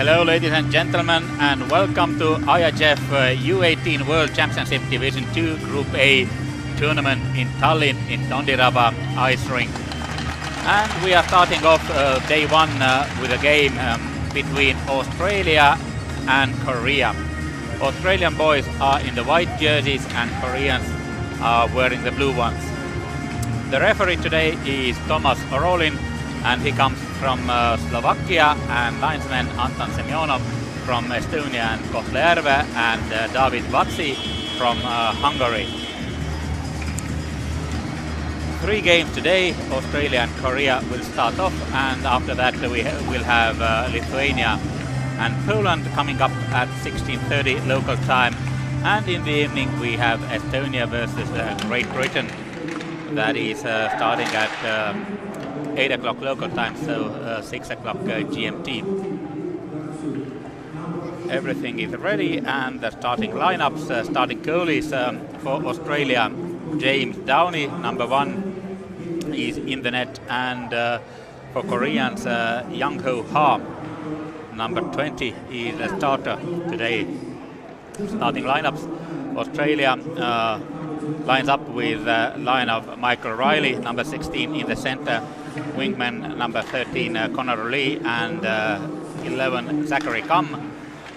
Hello ladies and gentlemen, and welcome to IIHF U18 World Championship Division 2 Group A tournament in Tallinn in Tondiraba ice rink. And we are starting off day one with a game between Australia and Korea. Australian boys are in the white jerseys and Koreans are wearing the blue ones. The referee today is Thomas Orolin, and he comes from Slovakia, and linesman Anton Semyonov from Estonia and Kohtla-Järve, and David Vatsi from Hungary. 3 games today. Australia and Korea will start off, and after that we will have Lithuania and Poland coming up at 16:30 local time, and in the evening we have Estonia versus Great Britain. That is starting at 8 o'clock local time, so 6 o'clock GMT. Everything is ready, and the starting lineups, starting goalies for Australia. James Downey, number 1, is in the net, and for Koreans, Young-ho Ha, number 20, is the starter today. Starting lineups, Australia lines up with a line of Michael Riley, number 16 in the center, wingman number 13 Connor Lee, and 11 Zachary Kamm,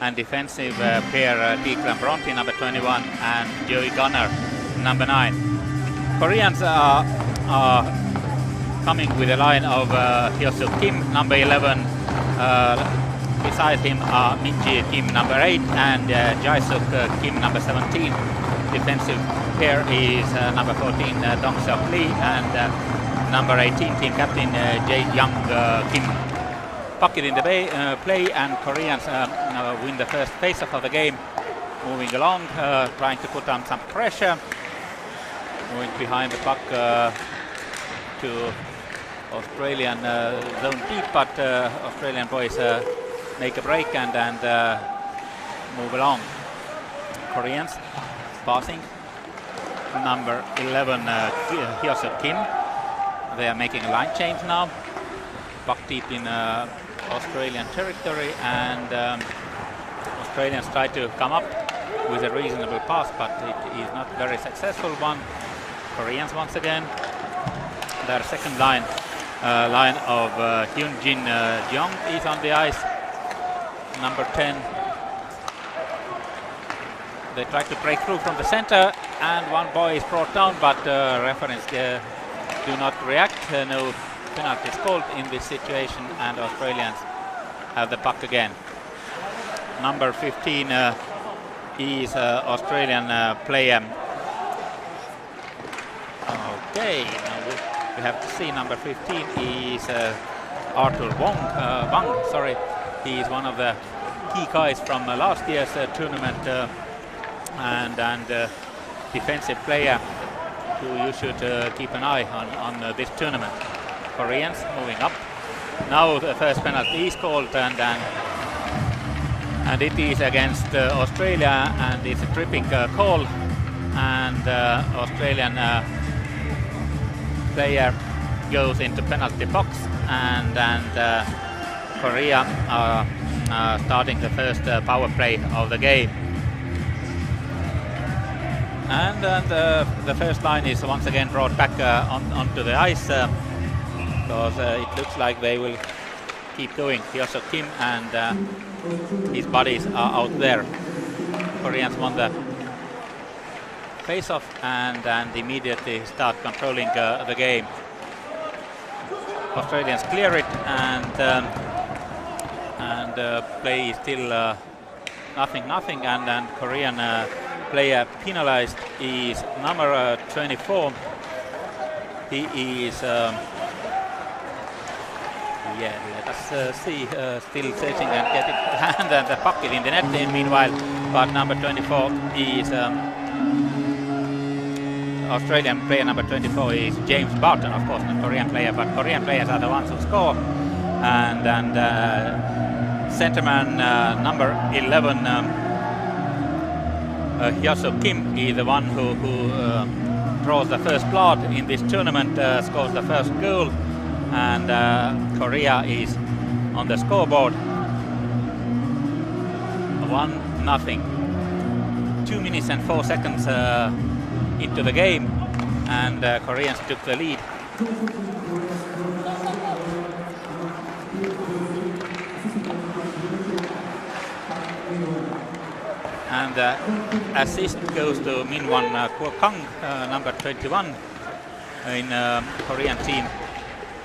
and defensive pair Declan Bronte, number 21, and Joey Gunner, number 9. Koreans are coming with a line of Hyosuk Kim, number 11, beside him are Minji Kim, number 8, and Jae-suk Kim, number 17. Defensive pair is number 14 Dong-seok Lee, and number 18 team captain Jae-young Kim. Puck it in the play, and Koreans win the first face-off of the game. Moving along, trying to put on some pressure. Moving behind the puck to Australian zone deep, but Australian boys make a break and move along. Koreans passing. Number 11 Hyosuk Kim. They are making a line change now. Puck deep in Australian territory, and Australians try to come up with a reasonable pass, but it is not very successful one. Koreans once again. Their second line of Hyun-jin Jeong is on the ice. Number 10. They try to break through from the center, and one boy is brought down, but referees do not react. No penalty is called in this situation, and Australians have the puck again. Number 15 is Australian player. Okay, now we have to see. Number 15 is Arthur Wang. He is one of the key guys from last year's tournament, and defensive player who you should keep an eye on this tournament. Koreans moving up. Now the first penalty is called, and it is against Australia, and it's a tripping call, and Australian player goes into penalty box, and Korea are starting the first power play of the game. And the first line is once again brought back onto the ice, because it looks like they will keep going. Hyosuk Kim and his buddies are out there. Koreans won the face-off and immediately start controlling the game. Australians clear it, and play is still nothing, and Korean player penalized is number 24. He is let us see, still searching and get it, and the puck is in the net meanwhile, but number 24 is Australian player. Number 24 is James Barton, of course, not Korean player, but Korean players are the ones who score, and centerman number 11 Hyosuk Kim is the one who draws the first blood in this tournament, scores the first goal, and Korea is on the scoreboard. 1-0. 2 minutes and 4 seconds into the game, and Koreans took the lead. And assist goes to Minwon Kang, number 21 in Korean team.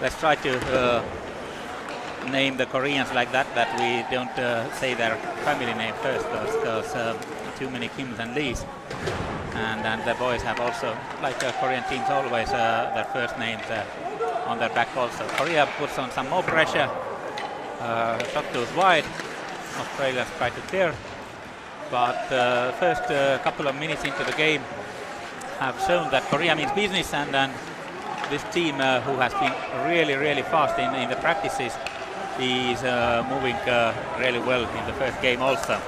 Let's try to name the Koreans like that we don't say their family name first, because too many Kims and Lees. And the boys have also, like Korean teams, always their first names on their back also. Korea puts on some more pressure. Shot goes wide. Australia try to clear. But first couple of minutes into the game have shown that Korea means business, and this team who has been really fast in the practices is moving really well in the first game also.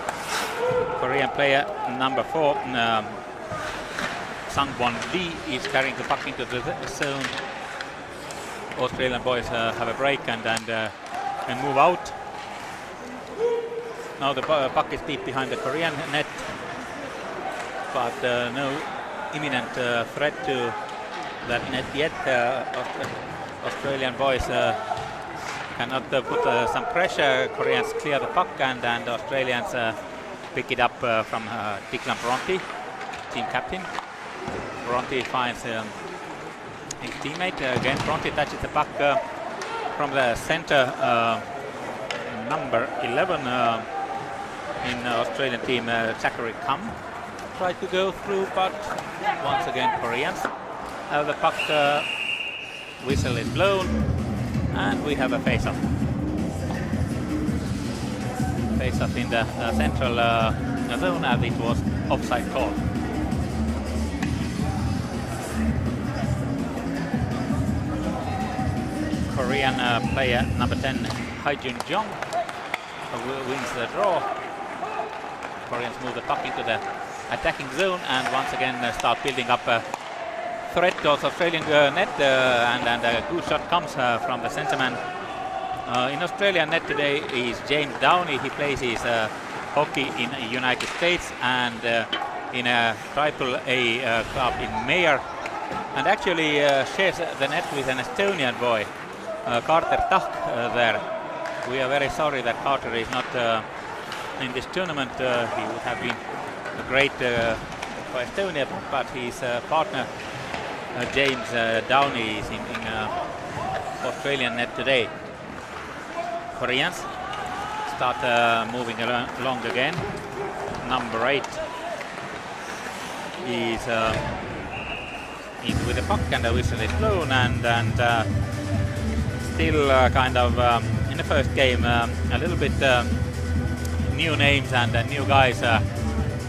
Korean player number 4, Sangwon Lee, is carrying the puck into the zone. Australian boys have a break and move out. Now the puck is deep behind the Korean net, but no imminent threat to that net yet. Australian boys cannot put some pressure. Koreans clear the puck, and Australians pick it up from Declan Bronte, team captain. Bronte finds his teammate. Again, Bronte touches the puck from the center, number 11 in Australian team, Zachary Kam. Tried to go through, but once again Koreans have the puck. Whistle is blown, and we have a face-off. Face-off in the central zone, as it was offside call. Korean player number 10, Haejun Jong, wins the draw. Koreans move the puck into the attacking zone, and once again start building up a threat towards Australian net, and a good shot comes from the centerman. In Australian net today is James Downey. He plays his hockey in the United States and in a AAA club in Mayer, and actually shares the net with an Estonian boy, Carter Tahk there. We are very sorry that Carter is not in this tournament. He would have been great for Estonia, but his partner James Downey is in Australian net today. Koreans start moving along again. Number 8 is with the puck, and the whistle is blown, and still kind of in the first game a little bit new names and new guys.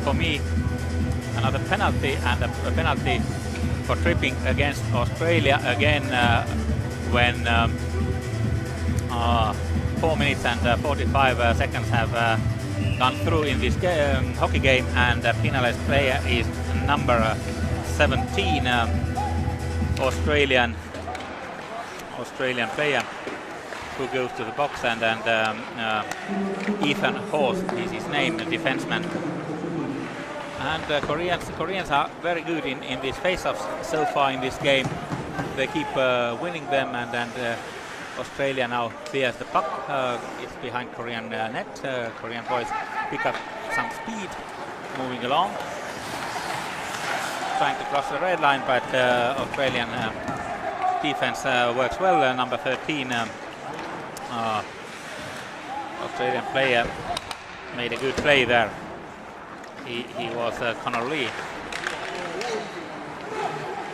For me, another penalty, and a penalty for tripping against Australia again when 4 minutes and 45 seconds have gone through in this hockey game, and the penalized player is number 17, Australian player, who goes to the box, and Ethan Horst is his name, the defenseman. And Koreans are very good in these face-offs so far in this game. They keep winning them, and Australia now clears the puck. It's behind Korean net. Korean boys pick up some speed, moving along, trying to cross the red line, but Australian defense works well. Number 13 Australian player made a good play there. He was Connor Lee.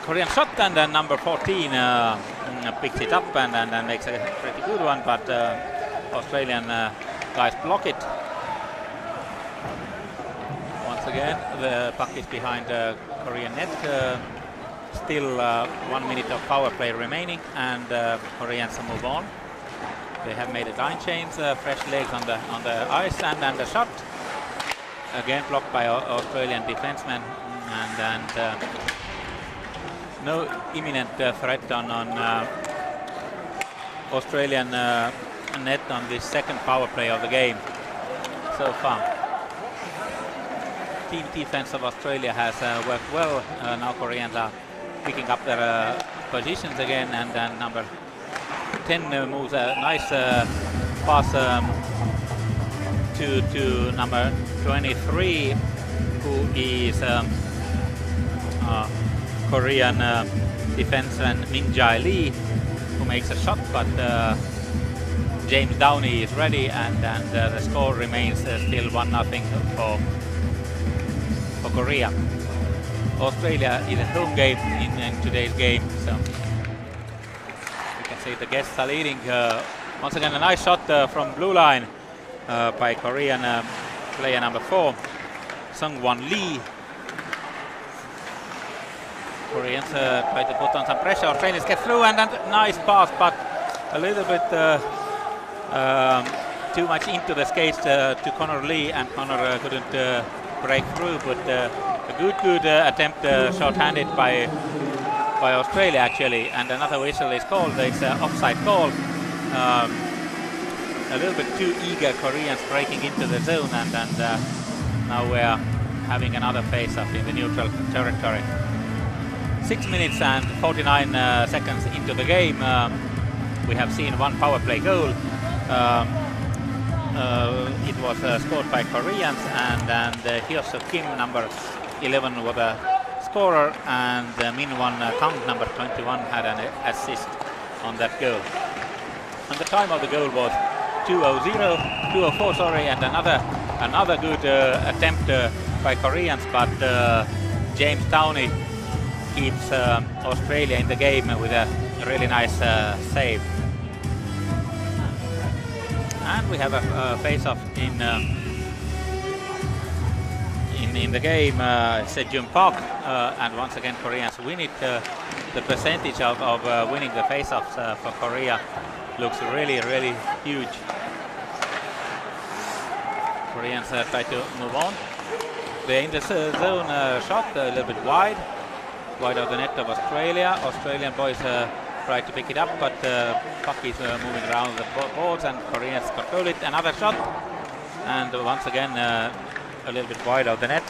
Korean shot, and then number 14 picks it up and makes a pretty good one, but Australian guys block it. Once again, the puck is behind Korean net. Still 1 minute of power play remaining, and Koreans move on. They have made a line change, fresh legs on the ice, and the shot again blocked by Australian defenseman, and no imminent threat on Australian net on this second power play of the game so far. team defense of Australia has worked well. Now Koreans are picking up their positions again, and then number 10 moves a nice pass to number 23, who is Korean defenseman Min Jae Lee, who makes a shot, but James Downey is ready, and the score remains still 1-0 for Korea. Australia is a home game in today's game, so you can see the guests are leading. Once again, a nice shot from blue line by Korean player number 4, Sung-Won Lee. Koreans try to put on some pressure. Australians get through, and a nice pass, but a little bit too much into the skates to Connor Lee, and Connor couldn't break through, but a good attempt short-handed by Australia actually, and another whistle is called. It's an offside call. A little bit too eager Koreans breaking into the zone, and now we're having another face-off in the neutral territory. 6 minutes and 49 seconds into the game. We have seen one power play goal. It was scored by Koreans, and Hyoseo Kim, number 11, was a scorer, and Min-Won Kang, number 21, had an assist on that goal. And the time of the goal was 2:04, sorry, and another good attempt by Koreans, but James Downey keeps Australia in the game with a really nice save. And we have a face-off in the game, Sejong Park, and once again Koreans win it. The percentage of winning the face-offs for Korea looks really huge. Koreans try to move on. They're in the zone shot, a little bit wide of the net of Australia. Australian boys try to pick it up, but puck is moving around the boards, and Koreans control it. Another shot, and once again a little bit wide of the net.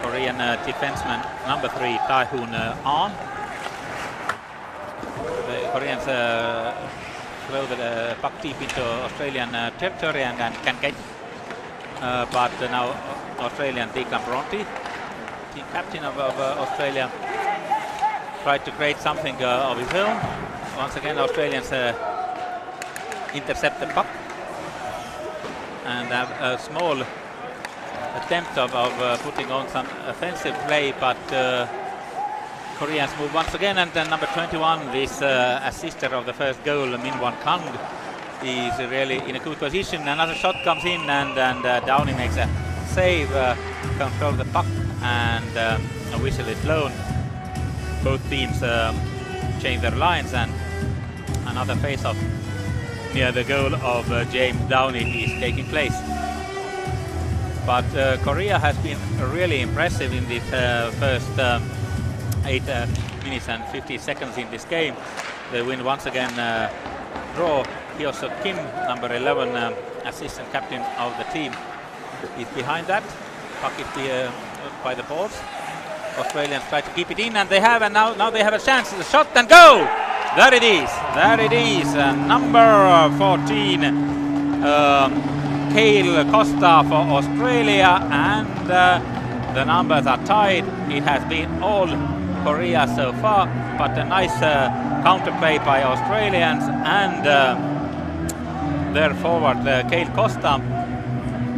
Korean defenseman number 3, Tae-hoon Ahn. The Koreans throw the puck deep into Australian territory and can get, but now Australian Declan Bronte, team captain of Australia, tried to create something of his own. Once again Australians intercept the puck and have a small attempt of putting on some offensive play, but Koreans move once again, and then number 21, this assister of the first goal, Min-Won Kang, is really in a good position. Another shot comes in, and Downey makes a save, control the puck, and a whistle is blown. Both teams change their lines, and another face-off near the goal of James Downey is taking place. But Korea has been really impressive in the first 8 minutes and 50 seconds in this game. They win once again, draw. Hyoseo Kim, number 11, assistant captain of the team, is behind that. Puck is by the boards. Australians try to keep it in, and they have, and now they have a chance. The shot and go! There it is. Number 14, Cale Costa for Australia, and the numbers are tied. It has been all Korea so far, but a nice counterplay by Australians, and their forward Cale Costa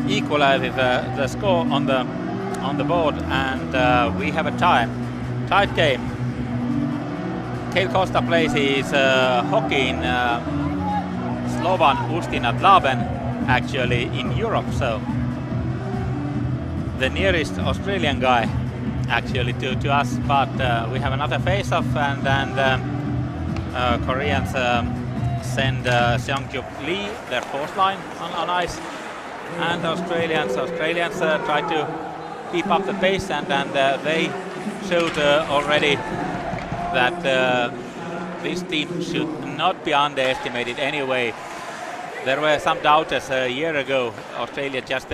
equalizes the score on the board, and we have a tight game. Cale Costa plays his hockey in Slovan Ustinat Laben, actually in Europe, so the nearest Australian guy actually to us, but we have another face-off, and Koreans send Seong-Juk Lee, their fourth line, on ice, and Australians try to keep up the pace, and they showed already that this team should not be underestimated anyway. There were some doubters a year ago. Australia just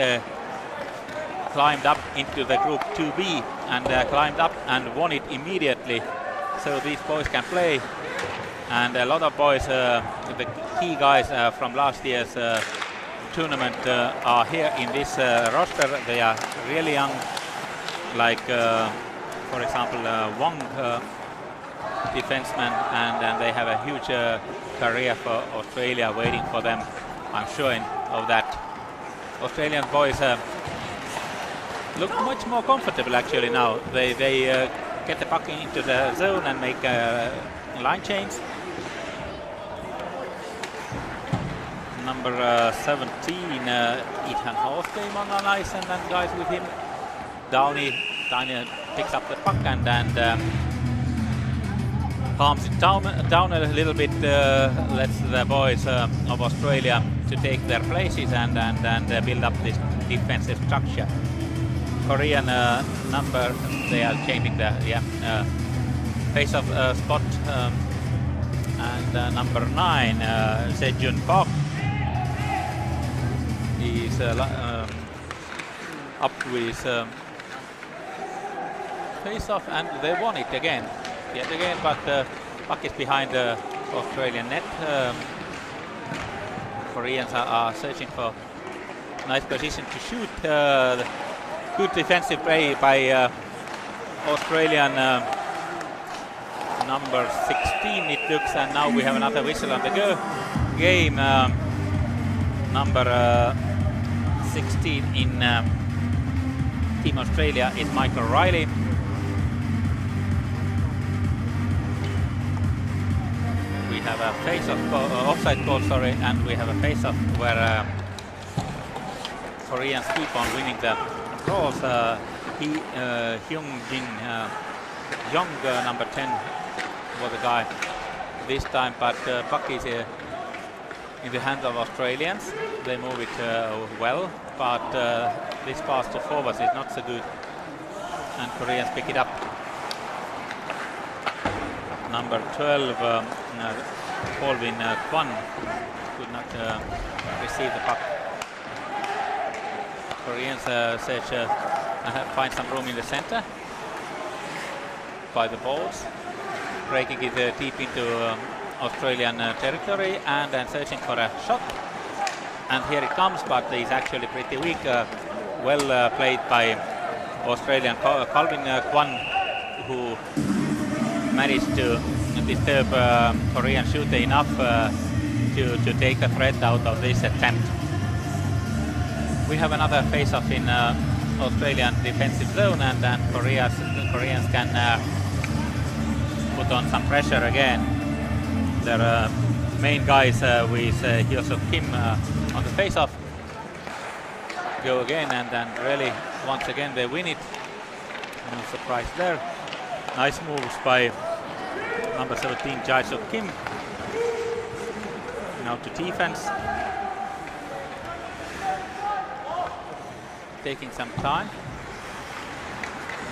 climbed up into the group 2B and climbed up and won it immediately. So these boys can play, and a lot of boys, the key guys from last year's tournament are here in this roster. They are really young, like for example Wang, defenseman, and they have a huge career for Australia waiting for them. I'm sure of that. Australian boys look much more comfortable actually now. They get the puck into the zone and make line change. Number 17, Ethan Hall came on the ice, and then guys with him. Downey picks up the puck and calms it down a little bit, lets the boys of Australia to take their places and build up this defensive structure. Korean number, they are changing the face-off spot, and number 9, Sejun Park, is up with face-off, and they won it yet again, but puck is behind the Australian net. Koreans are searching for nice position to shoot. Good defensive play by Australian number 16 it looks, and now we have another whistle on the game. Number 16 in Team Australia is Michael Riley. We have a face-off offside call, and we have a face-off where Koreans keep on winning the draws. Hyung-Jin Young, number 10, was the guy this time, but puck is in the hands of Australians. They move it well, but this pass to forwards is not so good, and Koreans pick it up. Number 12, Colvin Kwan, could not receive the puck. Koreans find some room in the center by the balls, breaking it deep into Australian territory, and then searching for a shot. And here it comes, but it's actually pretty weak. Well played by Australian Calvin Kwan, who managed to disturb Korean shooter enough to take a threat out of this attempt. We have another face-off in Australian defensive zone, and then Koreans can put on some pressure again. Their main guys with Hyosuk Kim on the face-off go again, and then really once again they win it. No surprise there. Nice moves by number 17 Jae-suk Kim. Now to defense. Taking some time.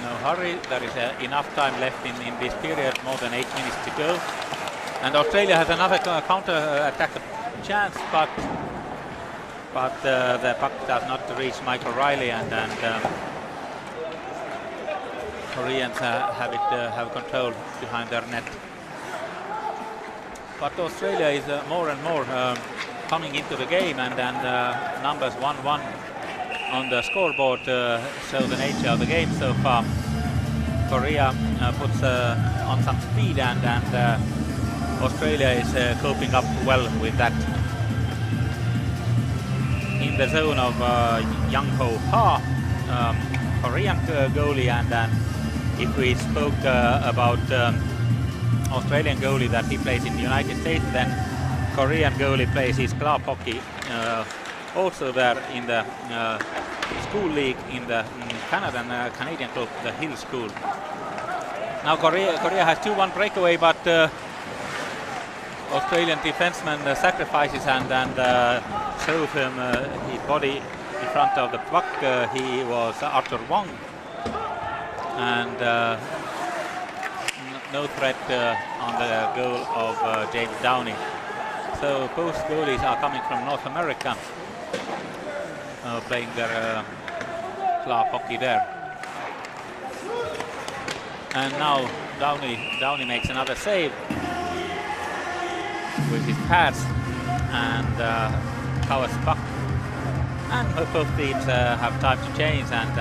No hurry. There is enough time left in this period, more than 8 minutes to go. And Australia has another counter-attack chance, but the puck does not reach Michael Riley, and Koreans have control behind their net. But Australia is more and more coming into the game, and numbers 1-1 on the scoreboard show the nature of the game so far. Korea puts on some speed, and Australia is coping up well with that. In the zone of Young Ho Ha, Korean goalie, and if we spoke about Australian goalie that he plays in the United States, then Korean goalie plays his club hockey also there in the school league in the Canadian club, the Hill School. Now Korea has 2-1 breakaway, but Australian defenseman sacrifices and shows him his body in front of the puck. He was Arthur Wong, and no threat on the goal of James Downey. So both goalies are coming from North America, playing their club hockey there. And now Downey makes another save with his pads and covers the puck. And both teams have time to change, and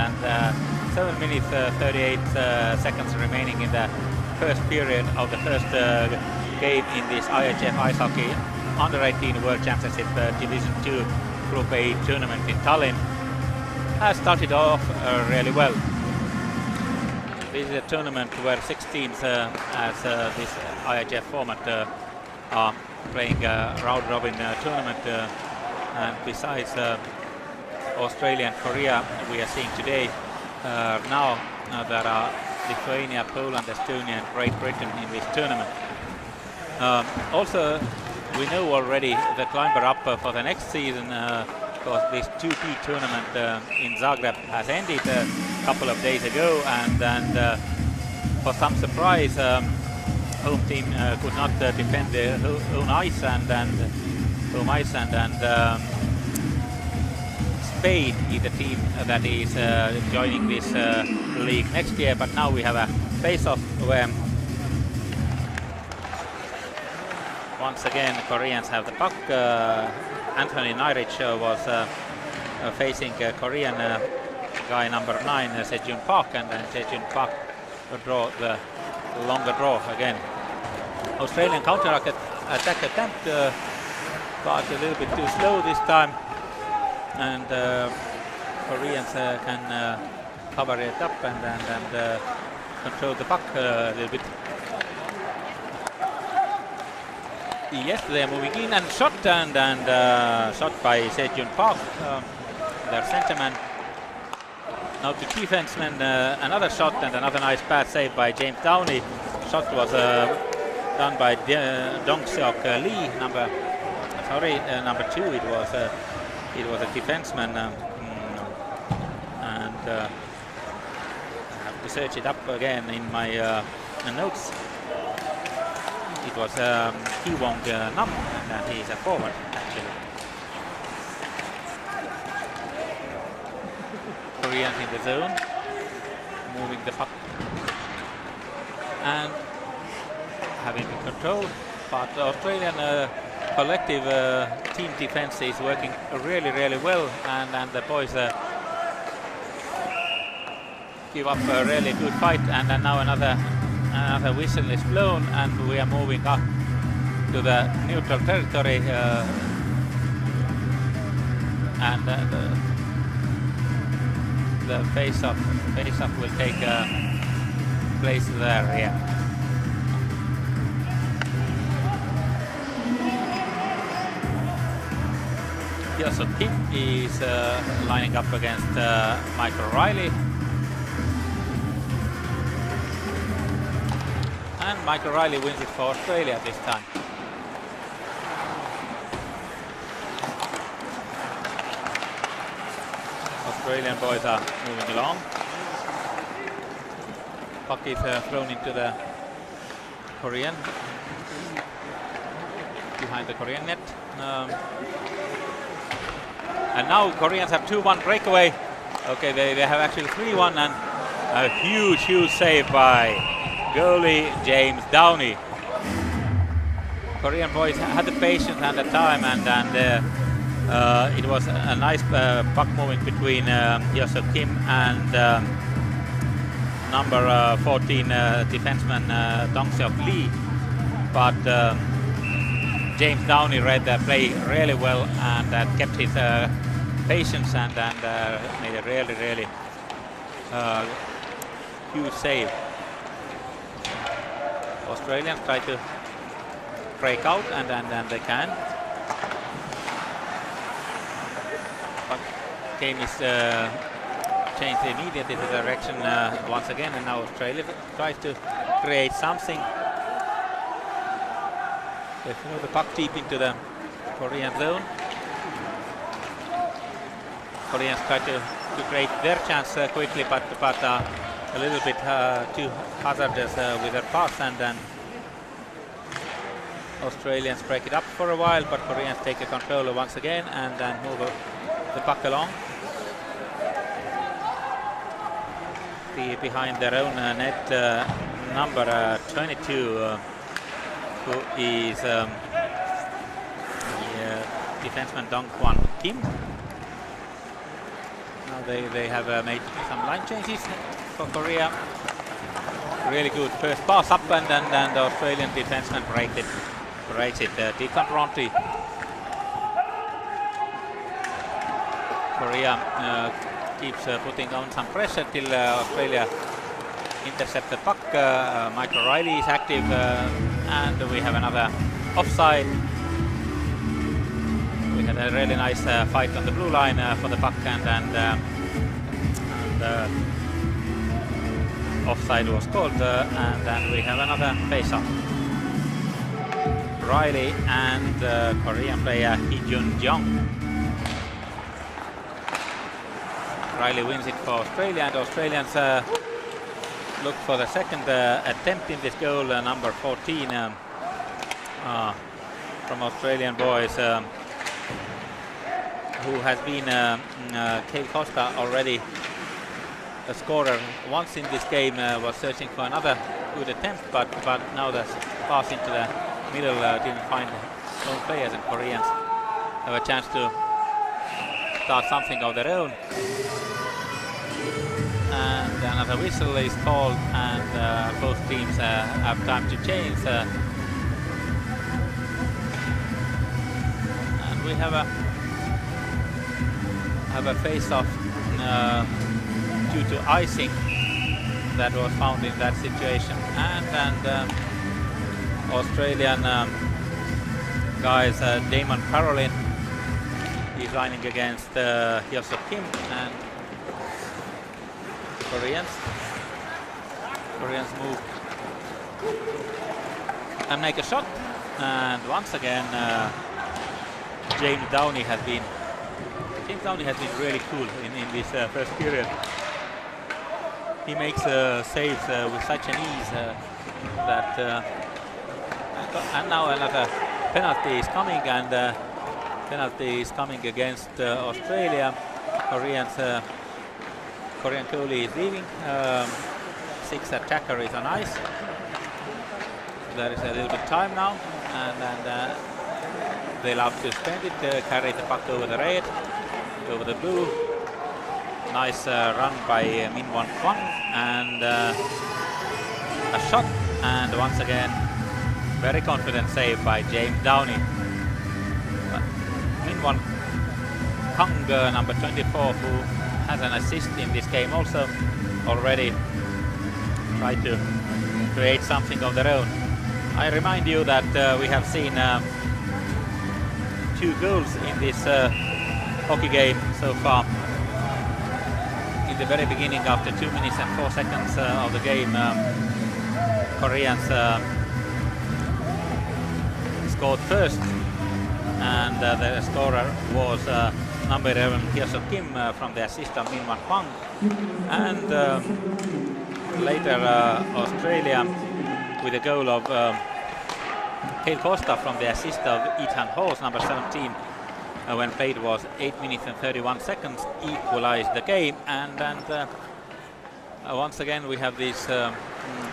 7 minutes 38 seconds remaining in the first period of the first game in this IIHF Ice Hockey Under-18 World Championship Division 2 Group A tournament in Tallinn. Has started off really well. This is a tournament where 6 teams, as this IIHF format, are playing a round-robin tournament. And besides Australia and Korea, we are seeing today, now there are Lithuania, Poland, Estonia and Great Britain in this tournament. Also, we know already the climber up for the next season, because this 2P tournament in Zagreb has ended a couple of days ago, and for some surprise, home team could not defend their own ice, and home ice, and Spain is the team that is joining this league next year. But now we have a face-off where once again Koreans have the puck. Anthony Nairich was facing Korean guy number 9, Sejun Park, and then Sejun Park draw the longer draw again. Australian counter-attack attempt, but a little bit too slow this time, and Koreans can cover it up and control the puck a little bit. Yes, they are moving in and shot, and shot by Sejun Park, their centerman. Now to defenseman, another shot and another nice pass saved by James Downey. Shot was done by Dong-seok Lee, number 2. It was a defenseman, and I have to search it up again in my notes. It was Ki-Wong Nam, and he's a forward actually. Koreans in the zone, moving the puck and having the control, but the Australian collective team defense is working really well, and the boys give up a really good fight, and now another whistle is blown, and we are moving up to the neutral territory, and the face-off will take place there. Yeah. Joseph Kim is lining up against Michael Riley, and Michael Riley wins it for Australia this time. Australian boys are moving along. Puck is thrown into the Korean, behind the Korean net. And now Koreans have 2-1 breakaway. Okay, they have actually 3-1, and a huge save by goalie James Downey. Korean boys had the patience and the time, and it was a nice puck moving between Joseph Kim and number 14 defenseman Dong-seok Lee. But James Downey read the play really well, and kept his patience, and made a really huge save. Australians try to break out, and they can. But game is changed immediately the direction once again, and now Australia tries to create something. They throw the puck deep into the Korean zone. Koreans try to create their chance quickly, but a little bit too hazardous with their pass, and then Australians break it up for a while, but Koreans take a control once again and then move the puck along. behind their own net, number 22, who is the defenseman Dong Kwon Kim. Now they have made some line changes for Korea. Really good first pass up, and the Australian defenseman breaks it. Declan Bronte. Korea keeps putting on some pressure till Australia intercept the puck. Michael Riley is active, and we have another offside. We had a really nice fight on the blue line for the puck, and offside was called, and then we have another face-off. Riley and Korean player Hee-Jun Jeong. Riley wins it for Australia, and Australians look for the second attempt in this goal, number 14 from Australian boys, who has been Kale Costa already a scorer once in this game, was searching for another good attempt, but now the pass into the middle didn't find own players, and Koreans have a chance to start something of their own. And another whistle is called, and both teams have time to change. And we have a face-off due to icing that was found in that situation, and Australian guys, Damon Caroline is lining against Hyosuk Kim, and Koreans move and make a shot, and once again James Downey has been really cool in this first period. He makes saves with such an ease that and now another penalty is coming, and penalty is coming against Australia. Korean goalie is leaving. Sixth attacker is on ice. There is a little bit time now, and they love to spend it. Carry the puck over the red, over the blue. Nice run by Min Won Kwon, and a shot, and once again very confident save by James Downey. Min Won Kang, number 24, who has an assist in this game, also already tried to create something of their own. I remind you that we have seen 2 goals in this hockey game so far. In the very beginning, after 2 minutes and 4 seconds of the game, Koreans scored first, and the scorer was number 11 Hyosuk Kim from the assist of Min Won Kwon, and later Australia with a goal of Kale Costa from the assist of Ethan Hawes, number 17, when played was 8 minutes and 31 seconds, equalized the game, and once again we have this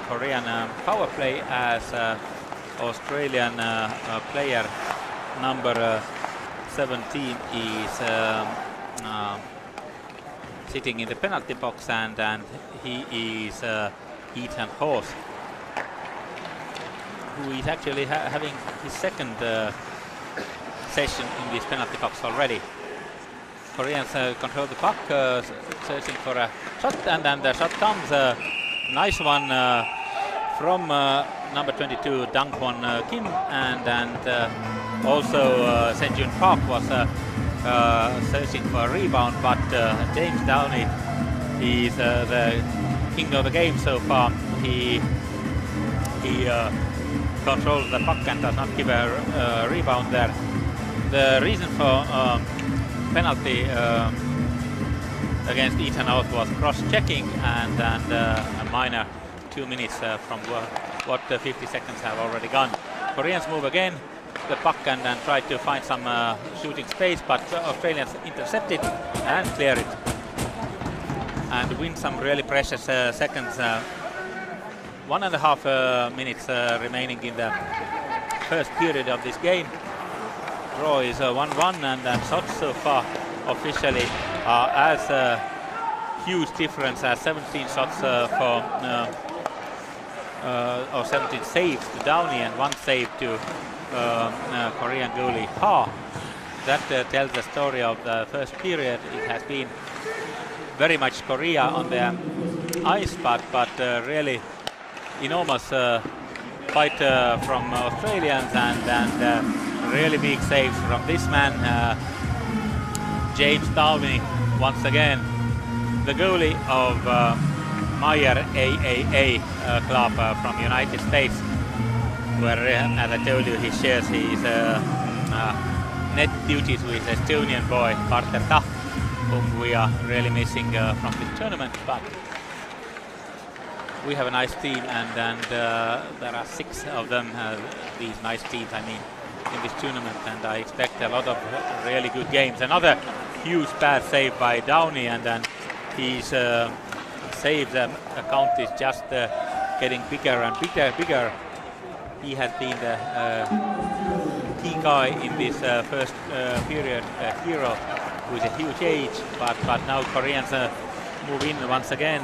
Korean power play as Australian player number 17 is sitting in the penalty box, and he is Ethan Hawes, who is actually having his second session in this penalty box already. Koreans control the puck, searching for a shot, and then the shot comes. Nice one from number 22 Dang Kwon Kim, and also Sen Jun Park was searching for a rebound, but James Downey is the king of the game so far. He controls the puck and does not give a rebound there. The reason for penalty against Ethan Hawes was cross-checking, and a minor 2 minutes from what 50 seconds have already gone. Koreans move again the puck and try to find some shooting space, but Australians intercept it and clear it. and win some really precious seconds. 1.5 minutes remaining in the first period of this game. Draw is 1-1, and shots so far officially are as huge difference as 17 shots for or 17 saves to Downey and 1 save to Korean goalie Ha. That tells the story of the first period. It has been very much Korea on the ice, but really enormous fight from Australians and really big saves from this man, James Downey, once again, the goalie of Meyer AAA club from United States, where, as I told you, he shares his net duties with Estonian boy Carter Tah, whom we are really missing from this tournament. But we have a nice team, and there are 6 of them, these nice teams, I mean, in this tournament, and I expect a lot of really good games. Another huge bad save by Downey, and then his save account is just getting bigger and bigger. He has been the key guy in this first period, hero with a huge age, but now Koreans move in once again,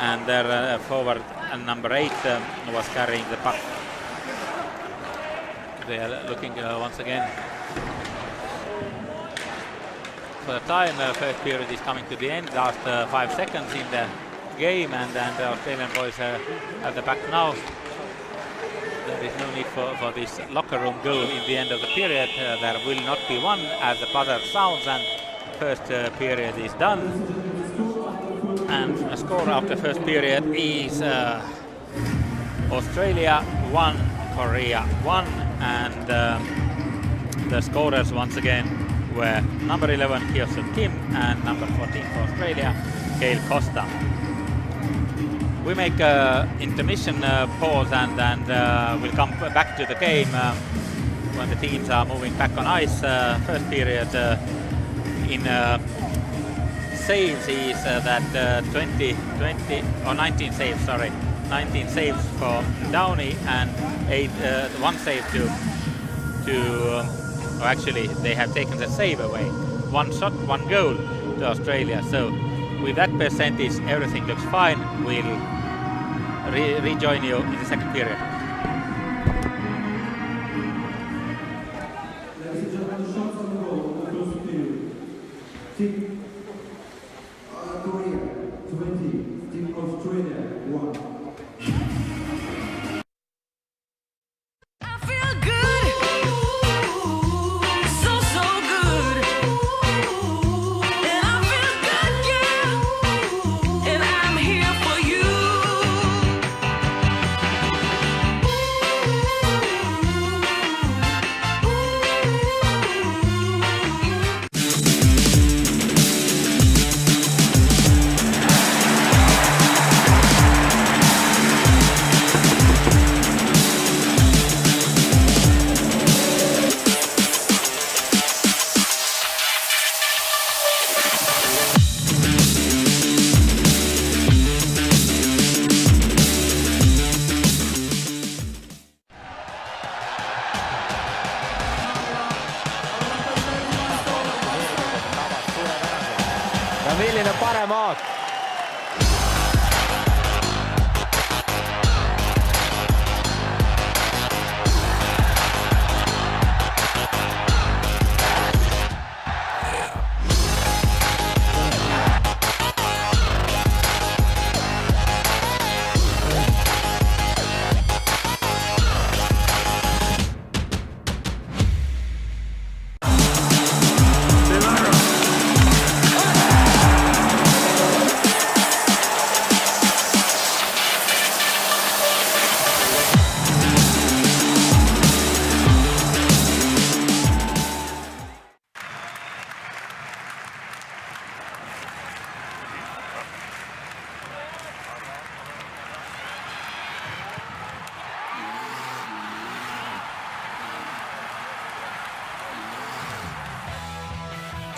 and their forward number 8 was carrying the puck. They are looking once again for the time. First period is coming to the end, last 5 seconds in the game, and the Australian boys have the puck now. There is no need for this locker room goal in the end of the period. There will not be one as the buzzer sounds, and first period is done. And the score after first period is Australia 1, Korea 1, and the scorers once again were number 11 Hyosuk Kim and number 14 for Australia, Cale Costa. We make intermission pause, and we'll come back to the game when the teams are moving back on ice. First period in saves is that 19 saves, sorry. 19 saves for Downey and 1 save or actually they have taken the save away. 1 shot, 1 goal to Australia. So with that percentage, everything looks fine. We'll rejoin you in the second period. Ladies and gentlemen, shots on the goal of the first period. Team Korea 20, Team Australia 1. milline parem aak.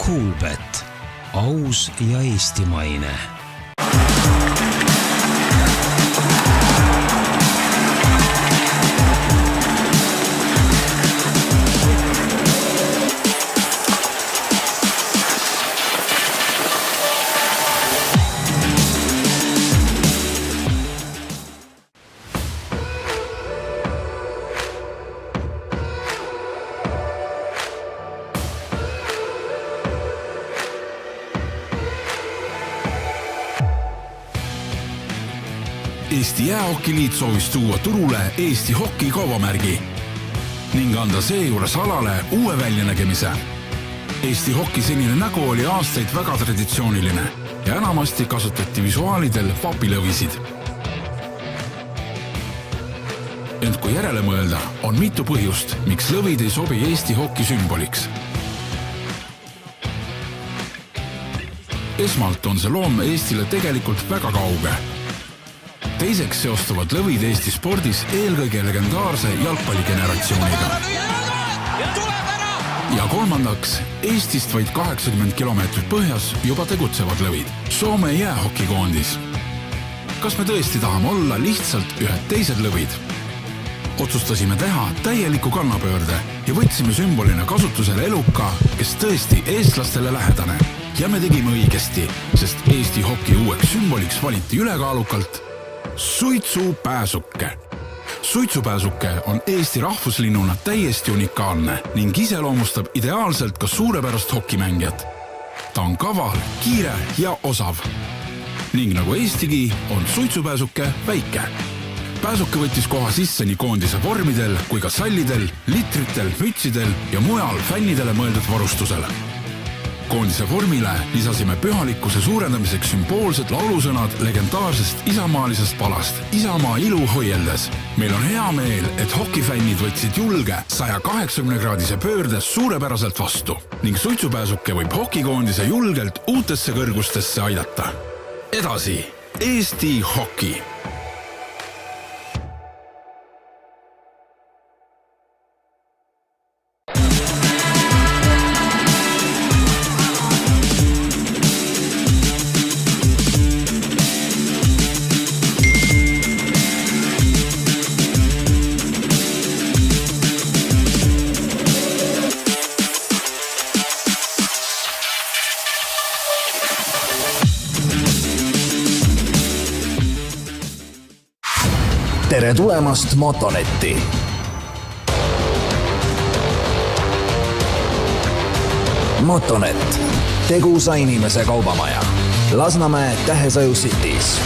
Coolbet, aus ja eestimaine. Eesti Jäähokiliit soovis tuua turule Eesti hoki kaubamärgi ning anda seejuures alale uue väljanägemise. Eesti hoki senine nägu oli aastaid väga traditsiooniline ja enamasti kasutati visuaalidel papilõvisid. Ent kui järele mõelda, on mitu põhjust, miks lõvid ei sobi Eesti hoki sümboliks. Esmalt on see loom Eestile tegelikult väga kauge. Teiseks seostuvad lõvid Eesti spordis eelkõige legendaarse jalgpalligeneratsiooniga. Ja kolmandaks, Eestist vaid 80 kilomeetrit põhjas juba tegutsevad lõvid. Soome jäähokikoondis. Kas me tõesti tahame olla lihtsalt ühed teised lõvid? Otsustasime teha täieliku kannapöörde ja võtsime sümbolina kasutusele eluka, kes tõesti eestlastele lähedane. Ja me tegime õigesti, sest Eesti hoki uueks sümboliks valiti ülekaalukalt suitsupääsuke. Suitsupääsuke on Eesti rahvuslinnuna täiesti unikaalne ning iseloomustab ideaalselt ka suurepärast hokimängijat. Ta on kaval, kiire ja osav. Ning nagu Eestigi on suitsupääsuke väike. Pääsuke võttis koha sisse nii koondise vormidel kui ka sallidel, litritel, mütsidel ja mujal fännidele mõeldud varustusele. Koondise vormile lisasime pühalikkuse suurendamiseks sümboolsed laulusõnad legendaarsest isamaalisest palast Isamaa ilu hoieldes. Meil on hea meel, et hokifännid võtsid julge 180-kraadise pöörde suurepäraselt vastu ning suitsupääsuke võib hokikoondise julgelt uutesse kõrgustesse aidata. Edasi, Eesti hoki! Tere tulemast Motonetti! Motonet, tegusa inimese kaubamaja. Lasnamäe Tähesaju Cities.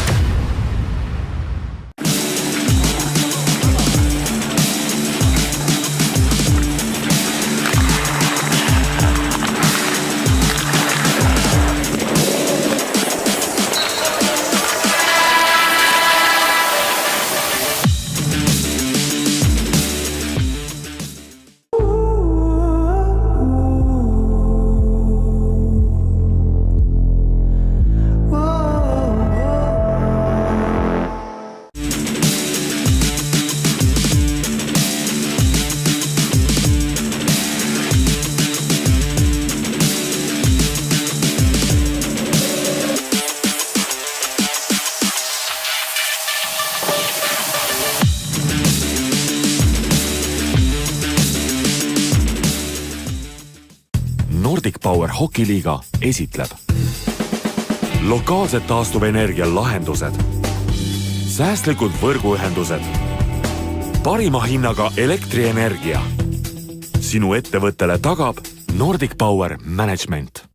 Baltic Power hokiliiga esitleb lokaalsed taastuvenergia lahendused, säästlikud võrguühendused, parima hinnaga elektrienergia. Sinu ettevõttele tagab Nordic Power Management.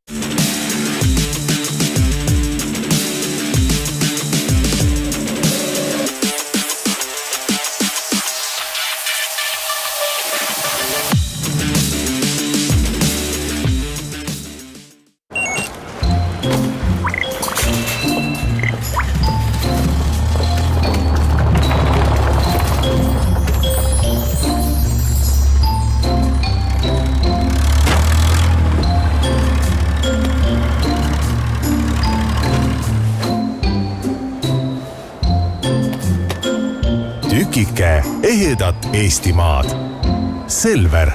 Tükike ehedat Eestimaad. Selver.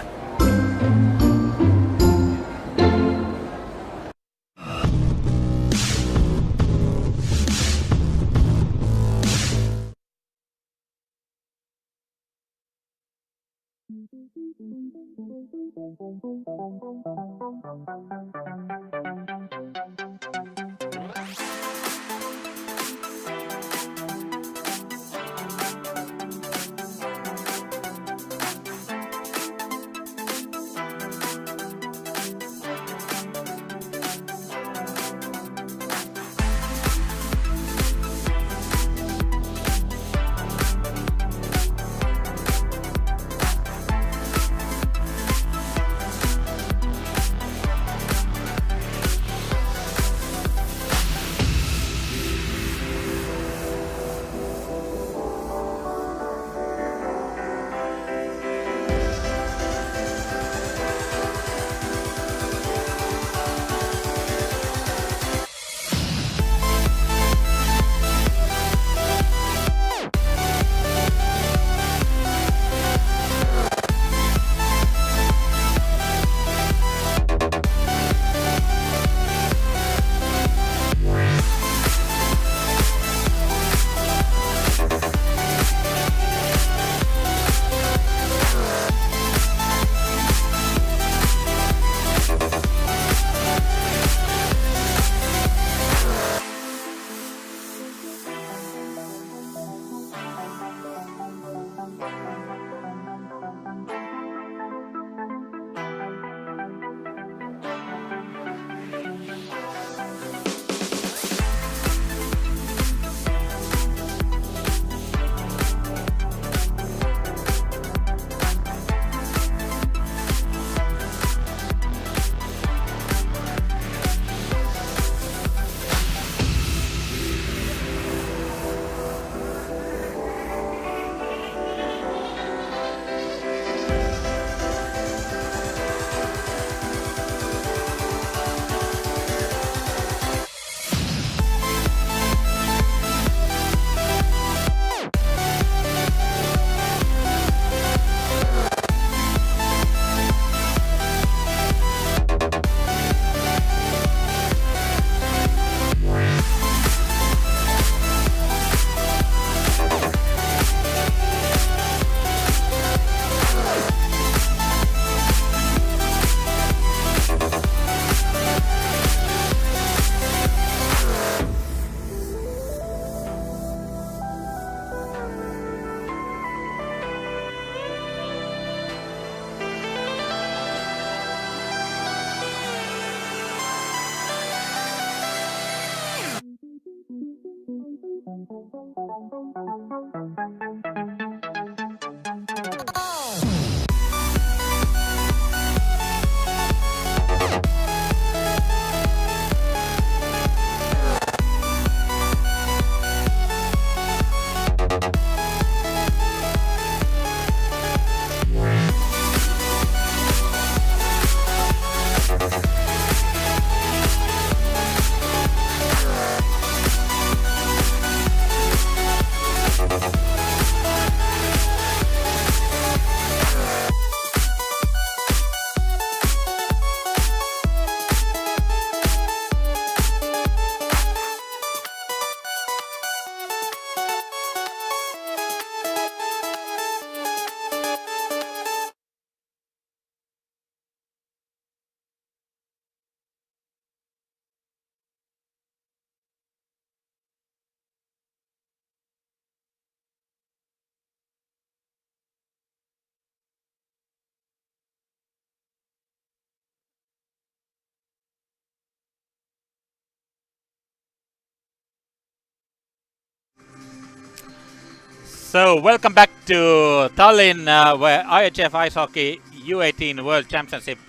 So, welcome back to Tallinn, where IIHF Ice Hockey U18 World Championship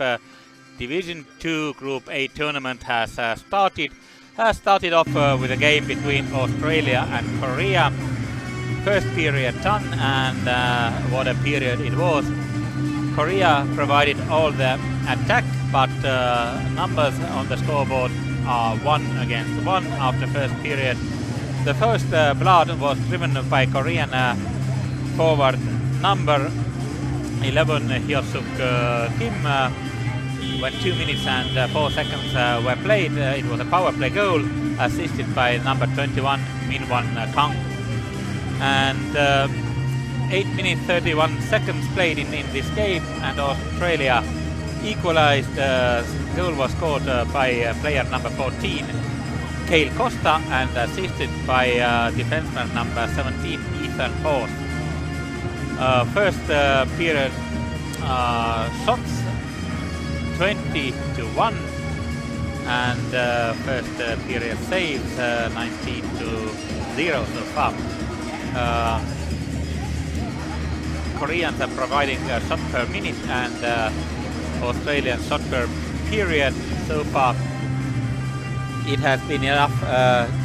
Division 2 Group A tournament has started. Started off with a game between Australia and Korea. First period done, and what a period it was. Korea provided all the attack, but numbers on the scoreboard are 1 against 1 after first period. The first blood was driven by Korean forward number 11 Hyosuk Kim. When 2 minutes and 4 seconds were played, it was a power play goal assisted by number 21 Minwon Kang. And 8 minutes 31 seconds played in this game, and Australia equalized. Goal was scored by player number 14, Cale Costa, and assisted by defenseman number 17, Ethan Horse. First period shots 20-1, and first period saves 19-0 so far. Koreans are providing a shot per minute, and Australian shot per period so far. It has been enough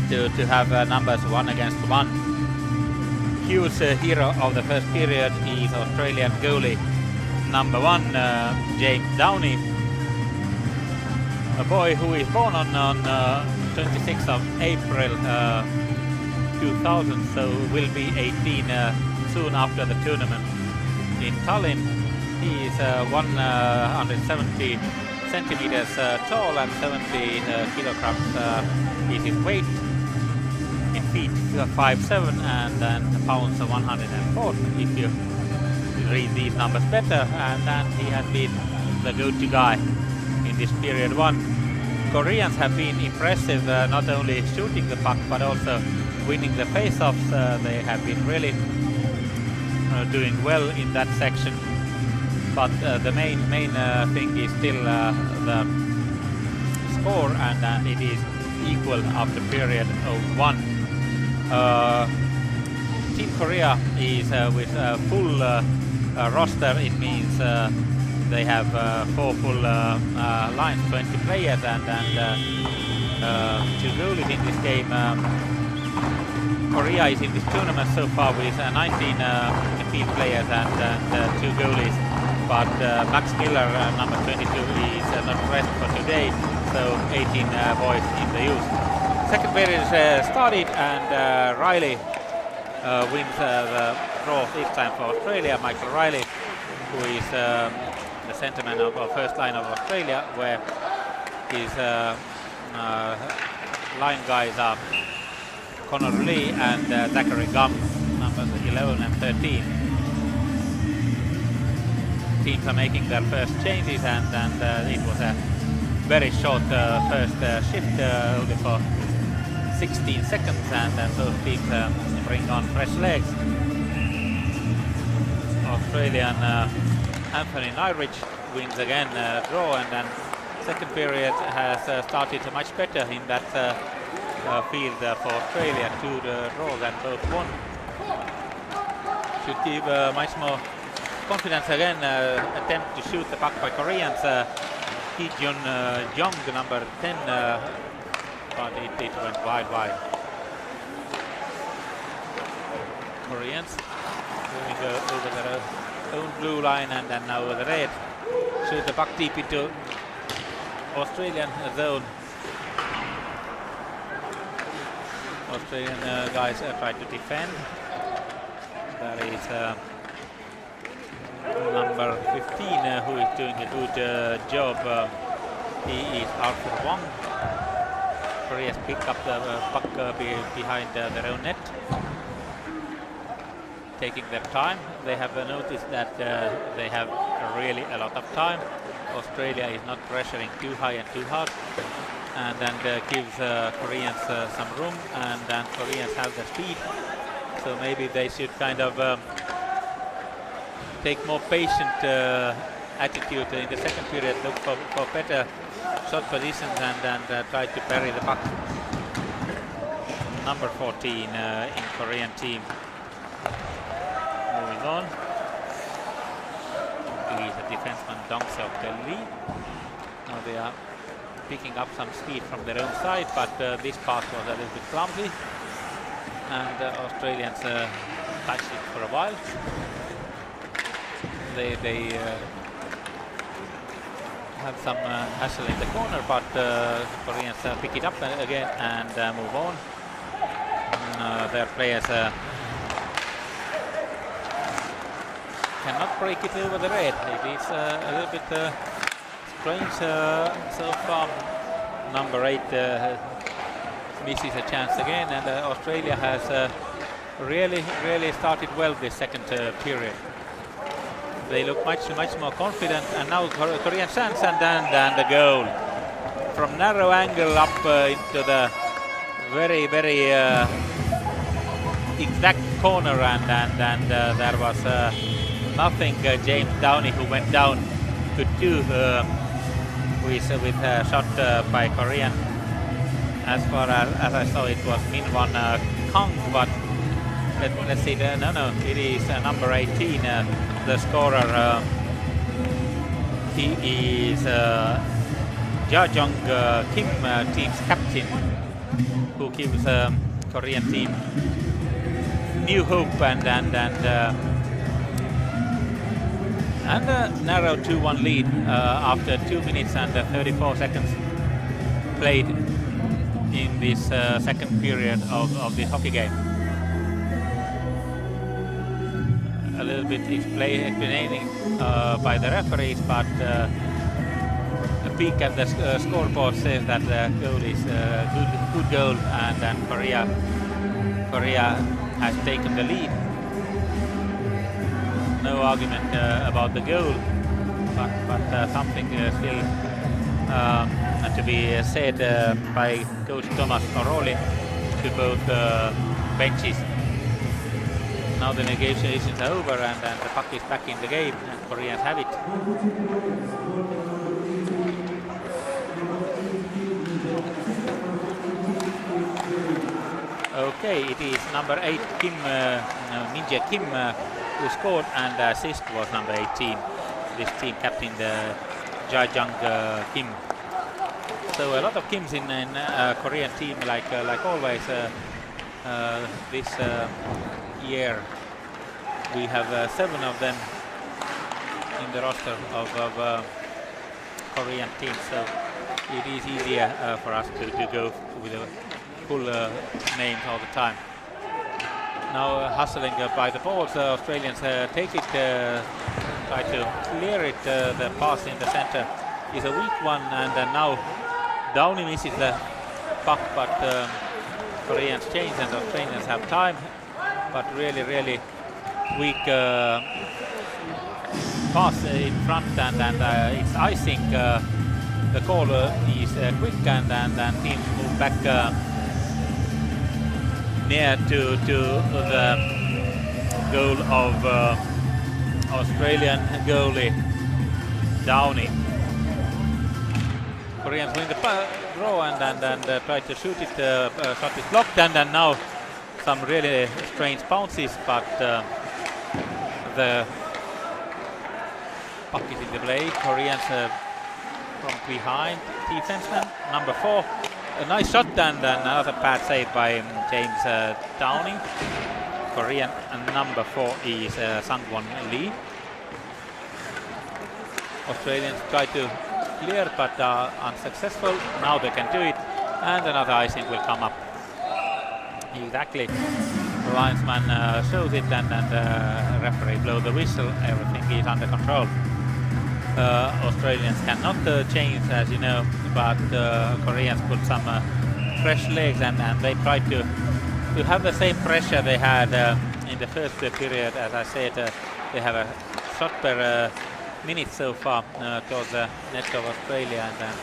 to have numbers 1-1. Huge hero of the first period is Australian goalie number 1, James Downey, a boy who is born on 26th of April 2000, so will be 18 soon after the tournament in Tallinn. He is 170 centimeters tall and 70 kilograms is his weight. In feet 5'7" and then pounds 104 if you read these numbers better, and then he has been the go-to guy in this period 1. Koreans have been impressive, not only shooting the puck but also winning the face-offs. They have been really doing well in that section, but the main thing is still the score, and it is equal after period of 1. Team Korea is with a full roster. It means they have 4 full lines, 20 players, and 2 goalies in this game. Korea is in this tournament so far with 19 field players and 2 goalies, but Max Miller, number 22, is not present for today, so 18 boys in the use. Second period started, and Riley wins the draw this time for Australia. Michael Riley, who is the centerman of first line of Australia, where his line guys are Connor Lee and Zachary Gum, numbers 11 and 13. Teams are making their first changes, and it was a very short first shift, only for 16 seconds, and both teams bring on fresh legs. Australian Anthony Nyrich wins again draw, and then second period has started much better in that field for Australia. 2 draws and both won. Should give much more confidence again. Attempt to shoot the puck by Koreans. Hee-Jun Jung, number 10, but it went wide. Koreans moving over their own blue line, and then now the red. Shoot the puck deep into Australian zone. Australian guys try to defend. There is number 15 who is doing a good job. He is Arthur Wong. Koreans pick up the puck behind their own net, taking their time. They have noticed that they have really a lot of time. Australia is not pressuring too high and too hard, and then gives Koreans some room, and then Koreans have the speed, so maybe they should kind of take more patient attitude in the second period, look for better shot positions, and then try to bury the puck. Number 14 in Korean team. Moving on. He is a defenseman, Dong Seok Lee. Now they are picking up some speed from their own side, but this pass was a little bit clumsy, and Australians touched it for a while. They have some hassle in the corner, but Koreans pick it up again and move on. Their players cannot break it over the red. It is a little bit strange so far. Number 8 misses a chance again, and Australia has really started well this second period. They look much more confident, and now Korean chance, and then the goal from narrow angle up into the very exact corner, and there was nothing James Downey, who went down, could do with a shot by Korean. As far as I saw, it was Min-won Kang, but let's see. No, it is number 18, the scorer. He is Ja-jung Kim, team's captain, who gives Korean team new hope, and a narrow 2-1 lead after 2 minutes and 34 seconds played in this second period of this hockey game. A little bit explaining by the referees, but a peek at the scoreboard says that the goal is a good goal, and then Korea has taken the lead. No argument about the goal, but something still to be said by coach Thomas Oroli to both benches. Now the negotiations are over, and the puck is back in the game, and Koreans have it. Okay, it is number 8 Kim, Min-jae Kim, who scored, and the assist was number 18. This team captain, Ja-jung Kim. So a lot of Kims in Korean team, like always. This year we have 7 of them in the roster of Korean teams, so it is easier for us to go with a full names all the time. Now hustling by the balls, Australians take it, try to clear it. The pass in the center is a weak one, and now Downey misses the puck, but Koreans change and Australians have time, but really weak pass in front, and it's icing. The call is quick, and teams move back near to the goal of Australian goalie Downey. Koreans win the draw, and try to shoot it. Shot is blocked, and now some really strange bounces, but the puck is in the play. Koreans from behind, defenseman number 4. A nice shot, and another bad save by James Downey. Korean number 4 is Sang-won Lee. Australians try to clear, but unsuccessful. Now they can do it, and another icing will come up. Exactly. The linesman shows it, and referee blow the whistle. Everything is under control. Australians cannot change, as you know, but Koreans put some fresh legs, and they try to have the same pressure they had in the first period. As I said, they have a shot per minute so far towards the net of Australia, and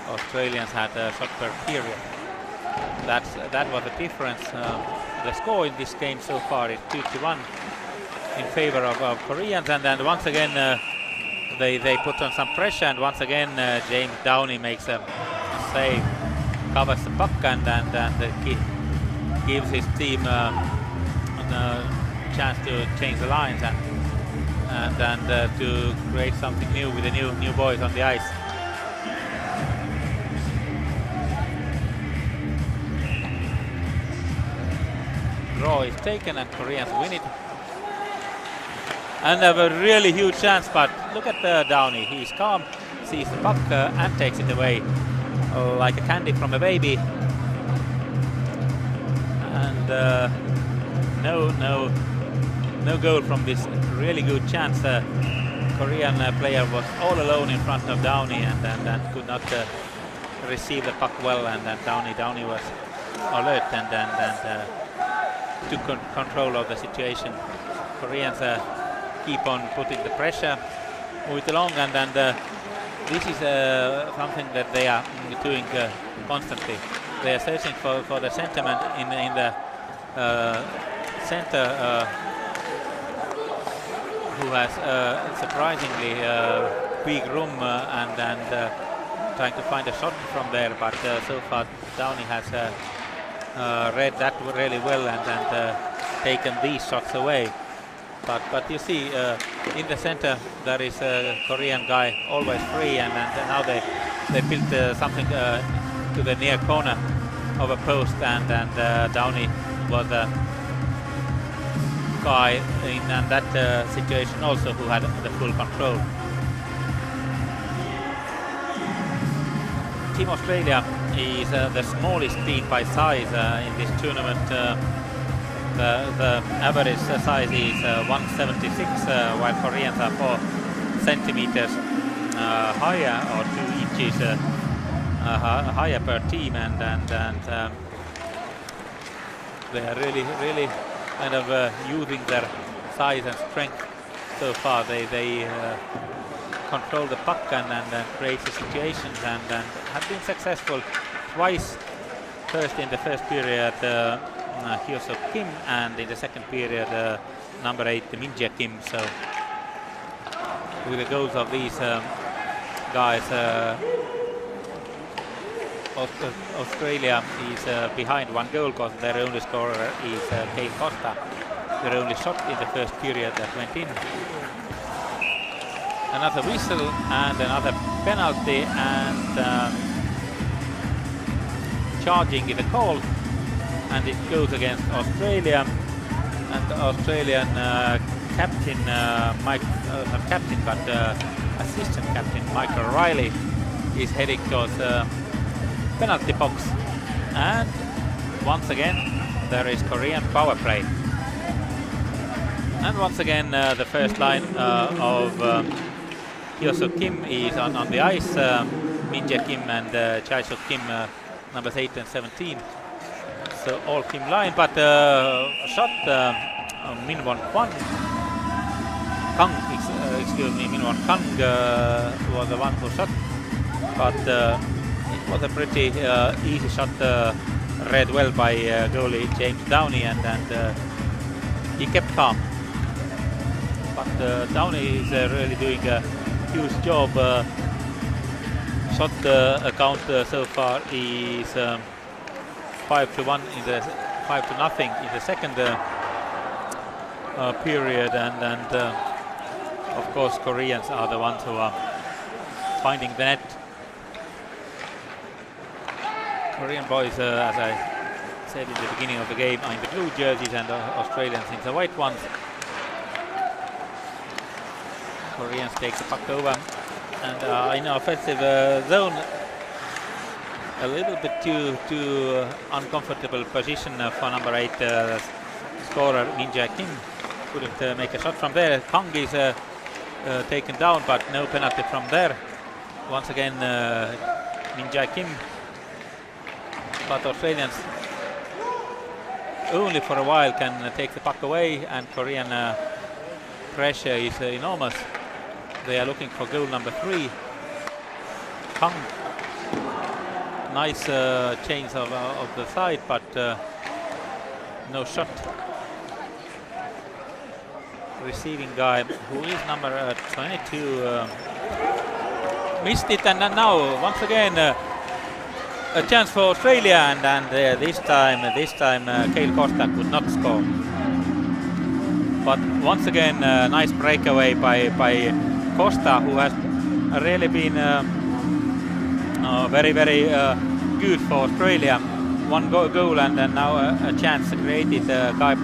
Australians had a shot per period. That was the difference. The score in this game so far is 2-1 in favor of Koreans, and then once again they put on some pressure, and once again James Downey makes a save, covers the puck, and gives his team a chance to change the lines and to create something new with the new boys on the ice. Draw is taken, and Koreans win it. And have a really huge chance, but look at Downey. He's calm, sees the puck and takes it away like a candy from a baby. And no goal from this really good chance. The Korean player was all alone in front of Downey, and could not receive the puck well. And then Downey was alert, and took control of the situation. Koreans keep on putting the pressure, move it along, and this is something that they are doing constantly. They are searching for the sentiment in the center, who has surprisingly big room and trying to find a shot from there, but so far Downey has read that really well and taken these shots away. But you see, in the center there is a Korean guy always free, and now they built something to the near corner of a post, and Downey was a guy in that situation also who had the full control. Team Australia is the smallest team by size in this tournament. The average size is 176, while Koreans are 4 centimeters higher, or 2 inches higher per team, and they are really kind of using their size and strength so far. They control the puck and create the situations and have been successful twice. First in the first period, Hyosuk Kim, and in the second period, number 8, Min-jae Kim. So with the goals of these guys, Australia is behind 1 goal because their only scorer is Kale Costa. Their only shot in the first period that went in. Another whistle and another penalty, and charging in the call, and it goes against Australia, and the Australian captain, not captain but assistant captain Michael Riley is heading towards penalty box, and once again there is Korean power play, and once again the first line of Hyosuk Kim is on the ice, Min-jae Kim and Jae-suk Kim, numbers 8 and 17. So all Kim line, but shot Min-won Kang, Min-won Kang was the one who shot, but it was a pretty easy shot, read well by goalie James Downey, and he kept calm. But Downey is really doing a huge job. Shot account so far is 5-1 in the 5-0 in the second period, and of course Koreans are the ones who are finding the net. Korean boys, as I said in the beginning of the game, are in the blue jerseys, and Australians in the white ones. Koreans take the puck over, and in offensive zone, a little bit too uncomfortable position for number 8 scorer Min-jae Kim. Couldn't make a shot from there. Kang is taken down, but no penalty from there. Once again Min-jae Kim, but Australians only for a while can take the puck away, and Korean pressure is enormous. They are looking for goal number 3. Kang, nice change of the side, but no shot. Receiving guy, who is number 22, missed it, and now once again a chance for Australia, and this time Kale Costa could not score. But once again nice breakaway by Costa, who has really been very good for Australia. 1 goal and now a chance created. Guy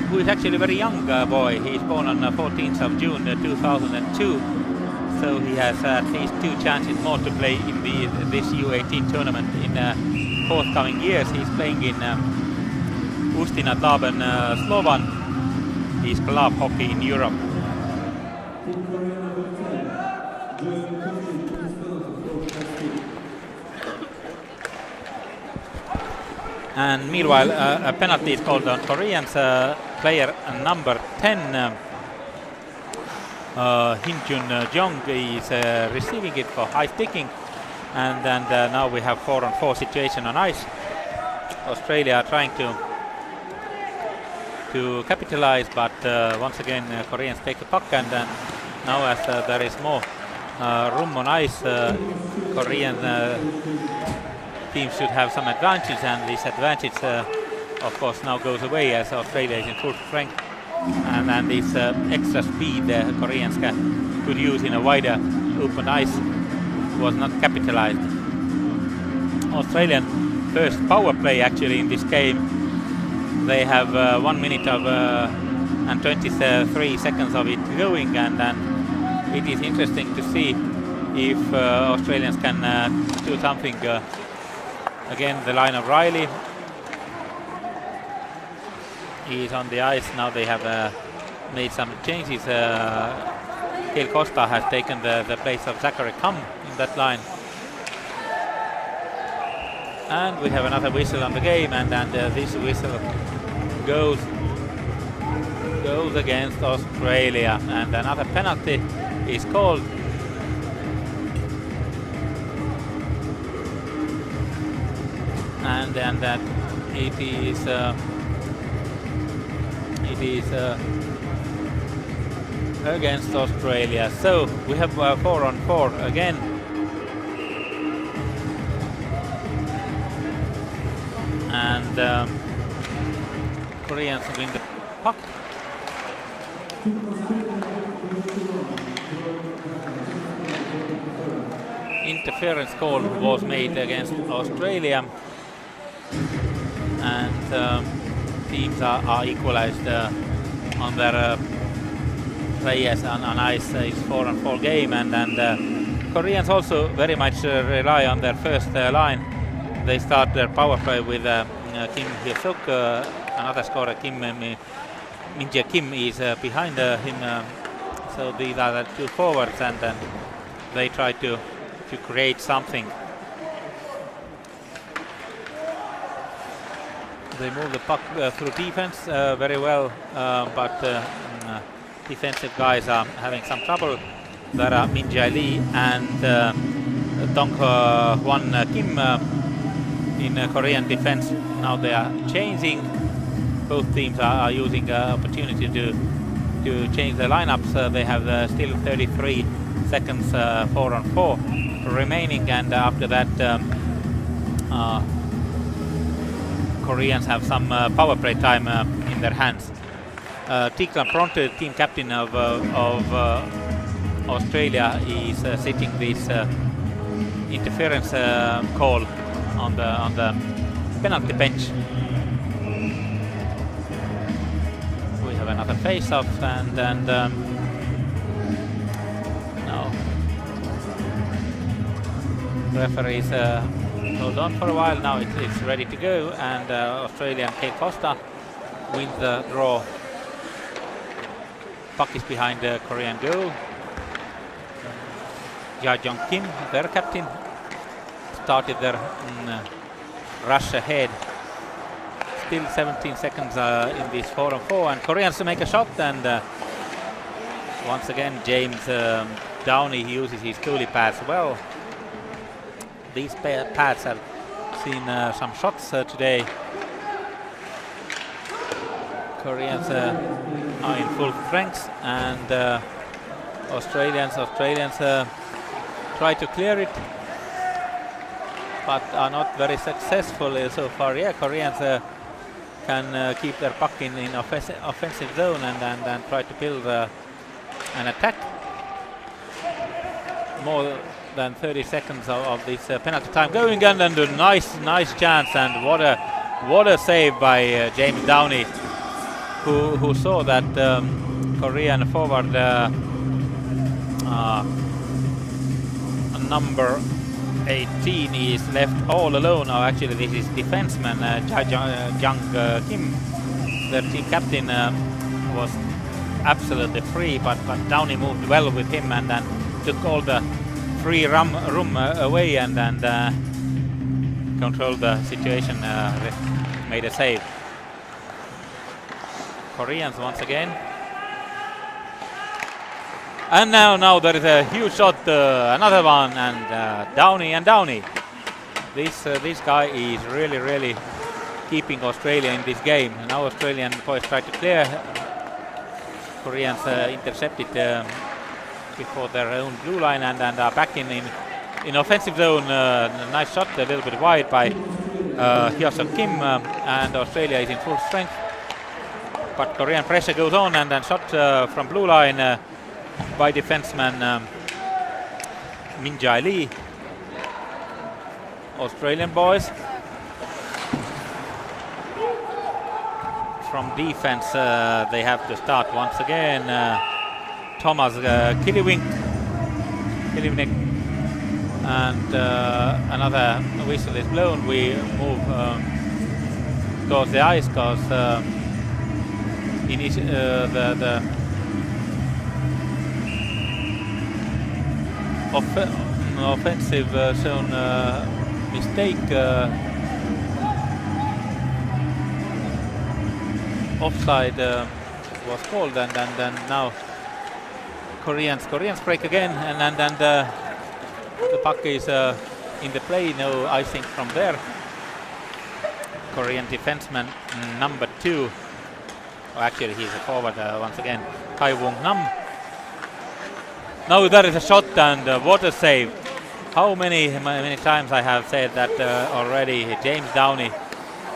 who is actually a very young boy. He is born on 14th of June 2002, so he has at least 2 chances more to play in this U18 tournament in forthcoming years. He is playing in Ustinad Laben Slovan. He is club hockey in Europe. And meanwhile, a penalty is called on Koreans. Player number 10, Hyun-Jun Jong, is receiving it for high sticking. And now we have 4-on-4 situation on ice. Australia trying to capitalize, but once again Koreans take the puck, and now as there is more room on ice, Korean team should have some advantage, and this advantage of course now goes away as Australia is in full strength, and this extra speed Koreans could use in a wider open ice was not capitalized. Australian first power play actually in this game. They have 1 minute and 23 seconds of it going, and it is interesting to see if Australians can do something. Again, the line of Riley is on the ice. Now they have made some changes. Kale Costa has taken the place of Zachary Cum in that line. And we have another whistle on the game, and this whistle goes against Australia, and another penalty is called. And that it is against Australia. So we have 4-on-4 again. And Koreans win the puck. Interference call was made against Australia, and teams are equalized on their players on ice. It's 4-on-4 game, and Koreans also very much rely on their first line. They start their power play with Kim Hye-suk, another scorer, Min-jae Kim is behind him. So these are the two forwards, and they try to create something. They move the puck through defense very well, but defensive guys are having some trouble. There are Min-jae Lee and Dong-hwan Kim in Korean defense. Now they are changing. Both teams are using opportunity to change their lineups. They have still 33 seconds 4-on-4 remaining, and after that Koreans have some power play time in their hands. Tiklan Pronto, team captain of Australia, is sitting this interference call on the penalty bench. We have another face-off, and now referees hold on for a while. Now it's ready to go, and Australian Kale Costa wins the draw. Puck is behind the Korean goal. Ja-jong Kim, their captain, started their rush ahead. Still 17 seconds in this 4-on-4, and Koreans to make a shot, and once again James Downey uses his goalie pads well. These pads have seen some shots today. Koreans are in full strength, and Australians try to clear it, but are not very successful so far. Yeah, Koreans can keep their puck in offensive zone and try to build an attack. More than 30 seconds of this penalty time going, and a nice chance, and what a save by James Downey, who saw that Korean forward number 18 is left all alone. Now actually this is defenseman Ja-jong Kim. Their team captain was absolutely free, but Downey moved well with him and then took all the free room away, and controlled the situation, made a save. Koreans once again. And now there is a huge shot, another one, and Downey. This guy is really keeping Australia in this game. Now Australian boys try to clear. Koreans intercepted before their own blue line and are back in offensive zone. Nice shot, a little bit wide by Hyosung Kim, and Australia is in full strength. But Korean pressure goes on, and then shot from blue line by defenseman Min Jae Lee. Australian boys from defense, they have to start once again. Thomas Kiliwink, and another whistle is blown. We move towards the ice because the offensive zone mistake, offside was called, and then now Koreans break again, and the puck is in the play. No icing from there. Korean defenseman number 2, actually he's a forward once again, Kai Wong Nam. Now there is a shot, and what a save. How many times I have said that already. James Downey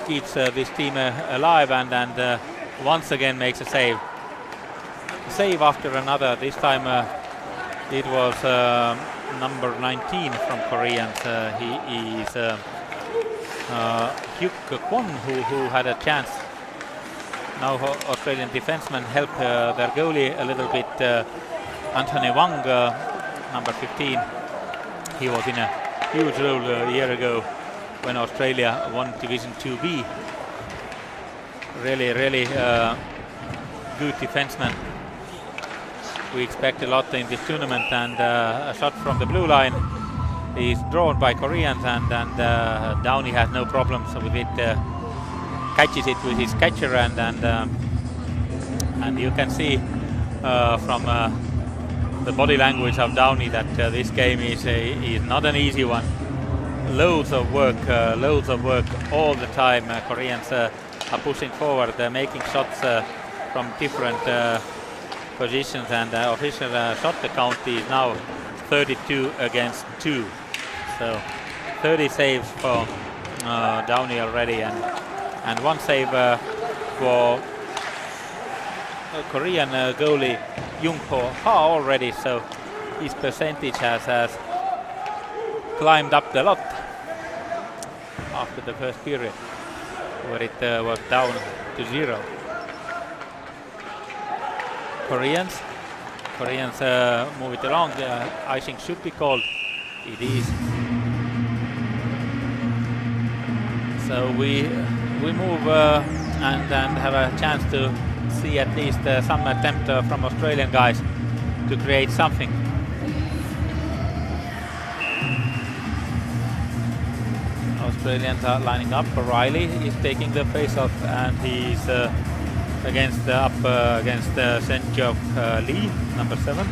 keeps this team alive, and once again makes a save. Save after another. This time it was number 19 from Koreans. He is Hyuk Kwon who had a chance. Now Australian defensemen help their goalie a little bit. Anthony Wang, number 15. He was in a huge role a year ago when Australia won Division 2B. Really good defenseman. We expect a lot in this tournament, and a shot from the blue line is drawn by Koreans, and Downey has no problems with it. Catches it with his catcher, and you can see from the body language of Downey that this game is not an easy one. Loads of work all the time. Koreans are pushing forward, making shots from different positions, and official shot count is now 32 against 2. So 30 saves for Downey already, and one save for Korean goalie Jung Ho Ha already. So his percentage has climbed up a lot after the first period, where it was down to 0. Koreans move it along. Icing should be called. It is. So we move and have a chance to see at least some attempt from Australian guys to create something. Australians are lining up. Riley is taking the face-off, and he's against St. Geoff Lee, number 7.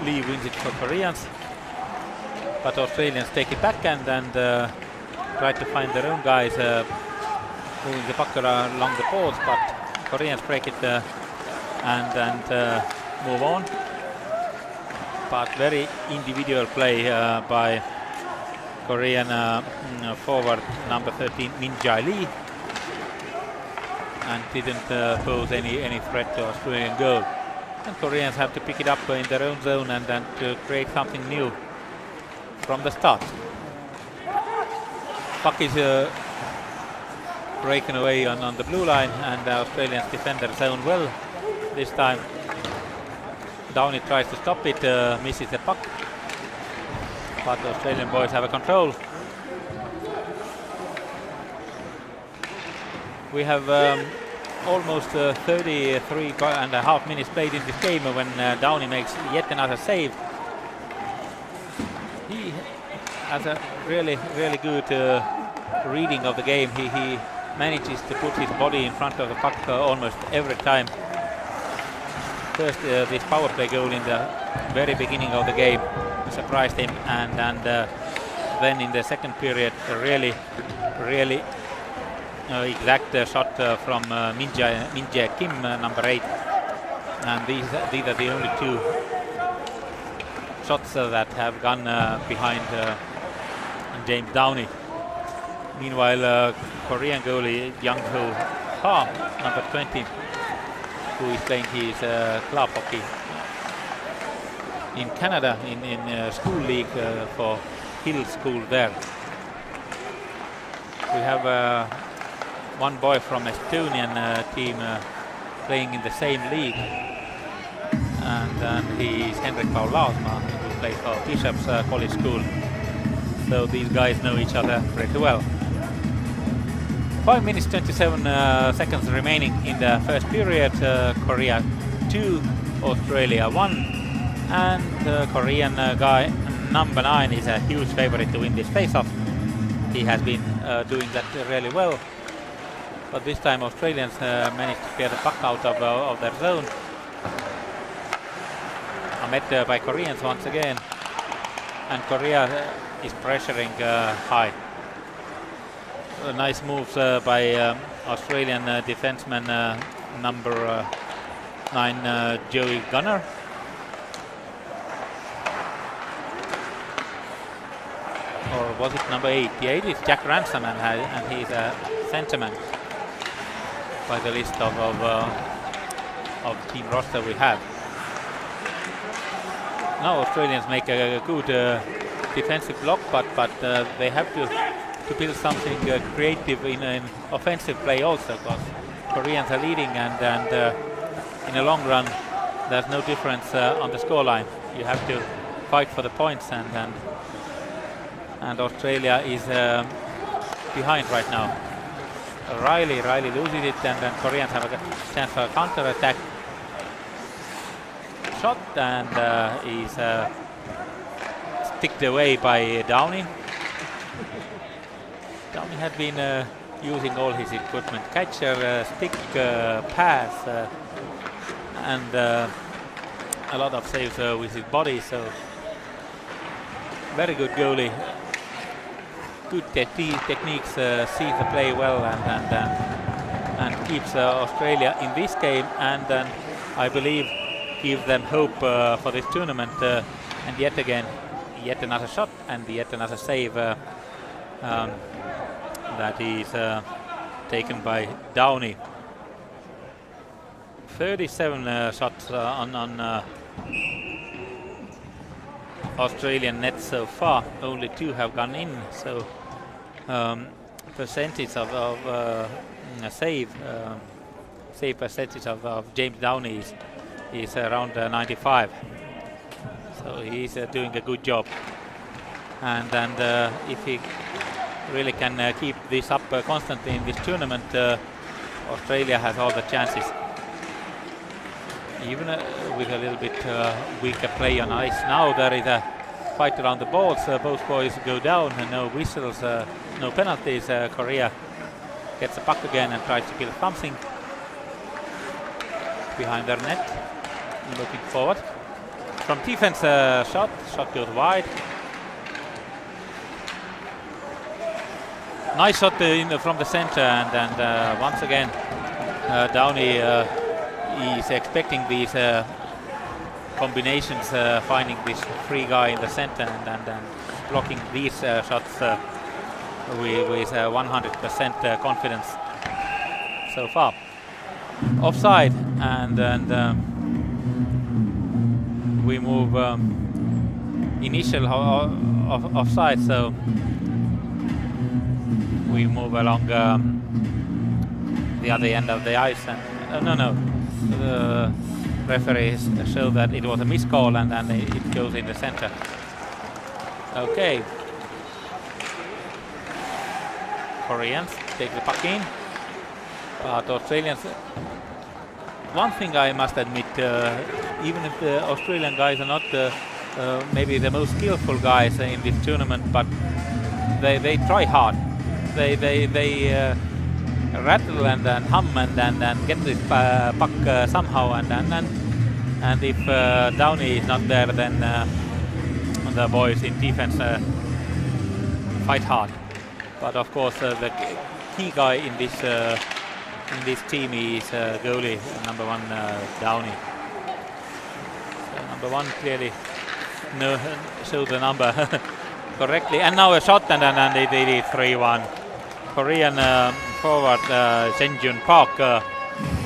Lee wins it for Koreans, but Australians take it back and try to find their own guys moving the puck along the boards, but Koreans break it and move on. But very individual play by Korean forward number 13 Min Jae Lee, and didn't pose any threat to Australian goal. And Koreans have to pick it up in their own zone and then to create something new from the start. Puck is breaking away on the blue line, and the Australians defend their zone well this time. Downey tries to stop it, misses the puck, but the Australian boys have a control. We have almost 33.5 minutes played in this game when Downey makes yet another save. has a really good reading of the game. He manages to put his body in front of the puck almost every time. First, this power play goal in the very beginning of the game surprised him, and then in the second period, a really exact shot from Min Jae Kim, number 8. And these are the only 2 shots that have gone behind James Downey. Meanwhile, Korean goalie Young Ho Ha, number 20, who is playing his club hockey in Canada in school league for Hill School there. We have one boy from Estonian team playing in the same league, and he is Henrik Paul Laasma, who plays for Bishop's College School. So these guys know each other pretty well. 5 minutes 27 seconds remaining in the first period. Korea 2, Australia 1, and Korean guy number 9 is a huge favorite to win this face-off. He has been doing that really well, but this time Australians managed to clear the puck out of their zone. Met by Koreans once again, and Korea is pressuring high. Nice moves by Australian defenseman number 9 Joey Gunner. Or was it number 8? The 8 is Jack Ransom, and he's a centerman by the list of team roster we have. Now Australians make a good defensive block, but they have to build something creative in offensive play also, because Koreans are leading, and in the long run there's no difference on the scoreline. You have to fight for the points, and Australia is behind right now. Riley loses it, and then Koreans have a chance for a counter-attack. Shot, and is sticked away by Downey. Downey had been using all his equipment: catcher, stick, pass, and a lot of saves with his body. So very good goalie. Good techniques, sees the play well, and keeps Australia in this game, and I believe give them hope for this tournament. And yet another shot, and yet another save that is taken by Downey. 37 shots on Australian net so far. Only 2 have gone in, so percentage of save percentage of James Downey is around 95. So he's doing a good job, and if he really can keep this up constantly in this tournament, Australia has all the chances. Even with a little bit weaker play on ice. Now there is a fight around the balls. Both boys go down, and no whistles, no penalties. Korea gets the puck again and tries to build something behind their net. Looking forward. From defense, shot goes wide. Nice shot from the center, and once again Downey is expecting these combinations, finding this free guy in the center and blocking these shots with 100% confidence so far. Offside, and we move initial offside, so we move along the other end of the ice, and the referees show that it was a miscall, and it goes in the center. Okay, Koreans take the puck in, but Australians. One thing I must admit, even if the Australian guys are not maybe the most skillful guys in this tournament, but they try hard. They rattle and hum and get this puck somehow, and if Downey is not there, then the boys in defense fight hard. But of course, the key guy in this team is goalie number 1, Downey. So number 1 clearly showed the number correctly, and now a shot, and they did it 3-1. Korean forward Senjun Park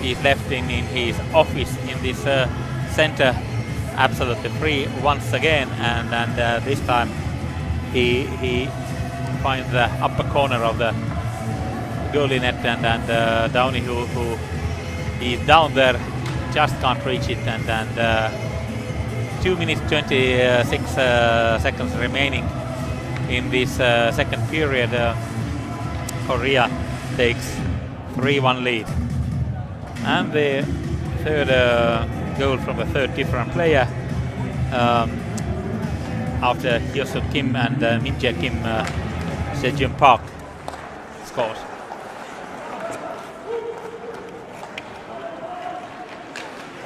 is left in his office in this center, absolutely free once again, and this time he finds the upper corner of the goalie net, and Downey, who is down there, just can't reach it, and 2 minutes 26 seconds remaining in this second period. Korea takes 3-1 lead, and the third goal from the third different player after Hyosuk Kim and Min Jae Kim, Sejun Park scores.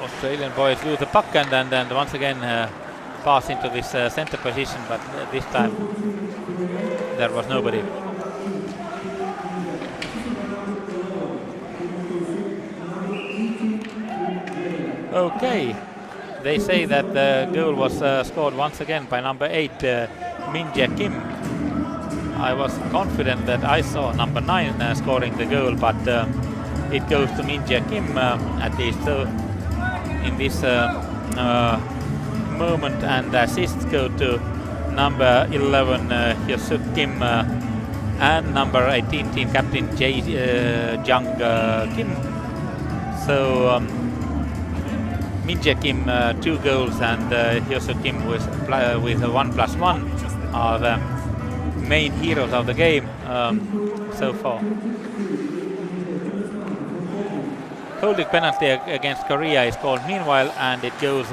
Australian boys lose the puck and once again pass into this center position, but this time there was nobody. Okay, they say that the goal was scored once again by number 8, Min Jae Kim. I was confident that I saw number 9 scoring the goal, but it goes to Min Jae Kim at least. So in this moment, and assists go to number 11 Hyosuk Kim and number 18 team captain Jung Kim. So Min Jae Kim 2 goals and Hyosuk Kim with 1+1 are the main heroes of the game so far. Holding penalty against Korea is called meanwhile, and it goes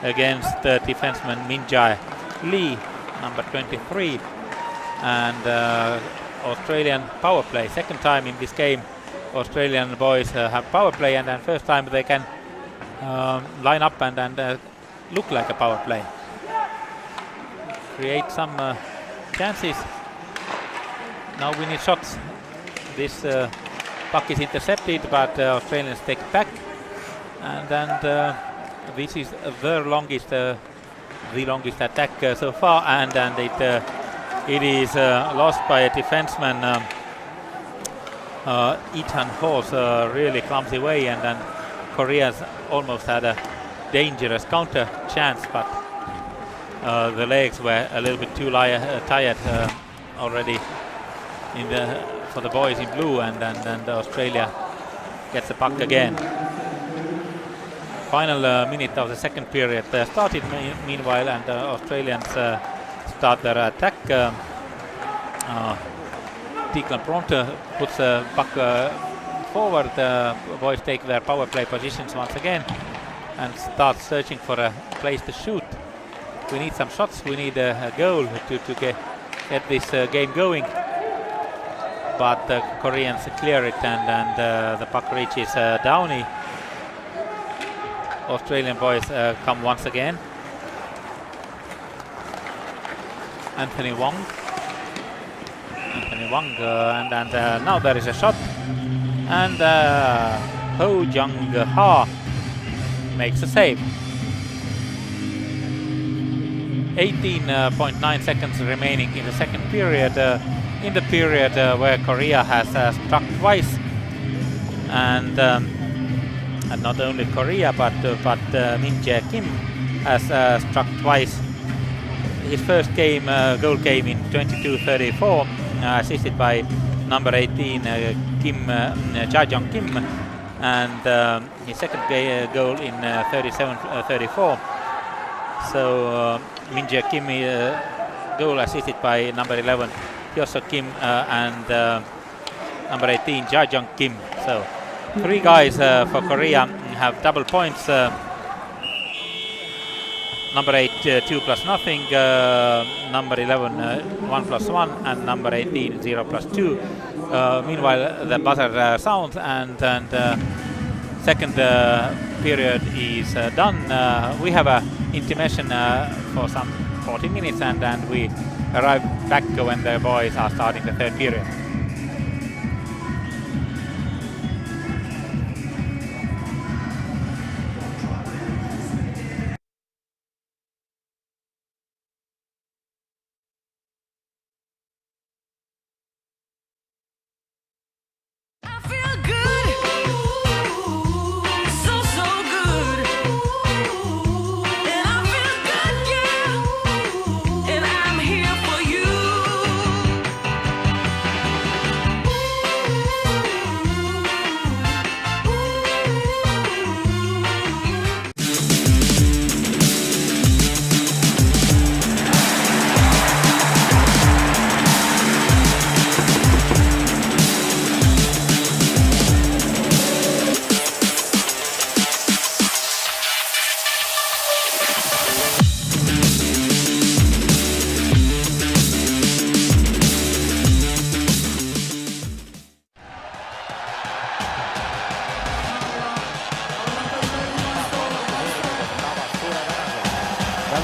against defenseman Min Jae Lee, number 23, and Australian power play. Second time in this game Australian boys have power play, and then first time they can line up and look like a power play. Create some chances. Now we need shots. This puck is intercepted, but Australians take it back, and this is the longest attack so far, and it is lost by a defenseman, Ethan Hall's really clumsy way, and then Koreans almost had a dangerous counter chance, but the legs were a little bit too tired already for the boys in blue, and Australia gets the puck again. Final minute of the second period started meanwhile, and Australians start their attack. Declan Pronto puts the puck forward. The boys take their power play positions once again and start searching for a place to shoot. We need some shots, we need a goal to get this game going. But the Koreans clear it, and the puck reaches Downey. Australian boys come once again. Anthony Wong, and now there is a shot, and Ho Jung Ha makes a save. 18.9 seconds remaining in the second period. In the period where Korea has struck twice, and not only Korea but Min Jae Kim has struck twice. His first goal came in 22:34, assisted by number 18 Jajong Kim, and his second goal in 37:34. So Min Jae Kim goal assisted by number 11 Hyosuk Kim and number 18 Jajong Kim. So 3 guys for Korea have double points. number 8 2 plus nothing, number 11 1 plus 1, and number 18 0 plus 2. Meanwhile, the buzzer sounds, and second period is done. We have a intermission for some 40 minutes, and we arrive back when the boys are starting the third period.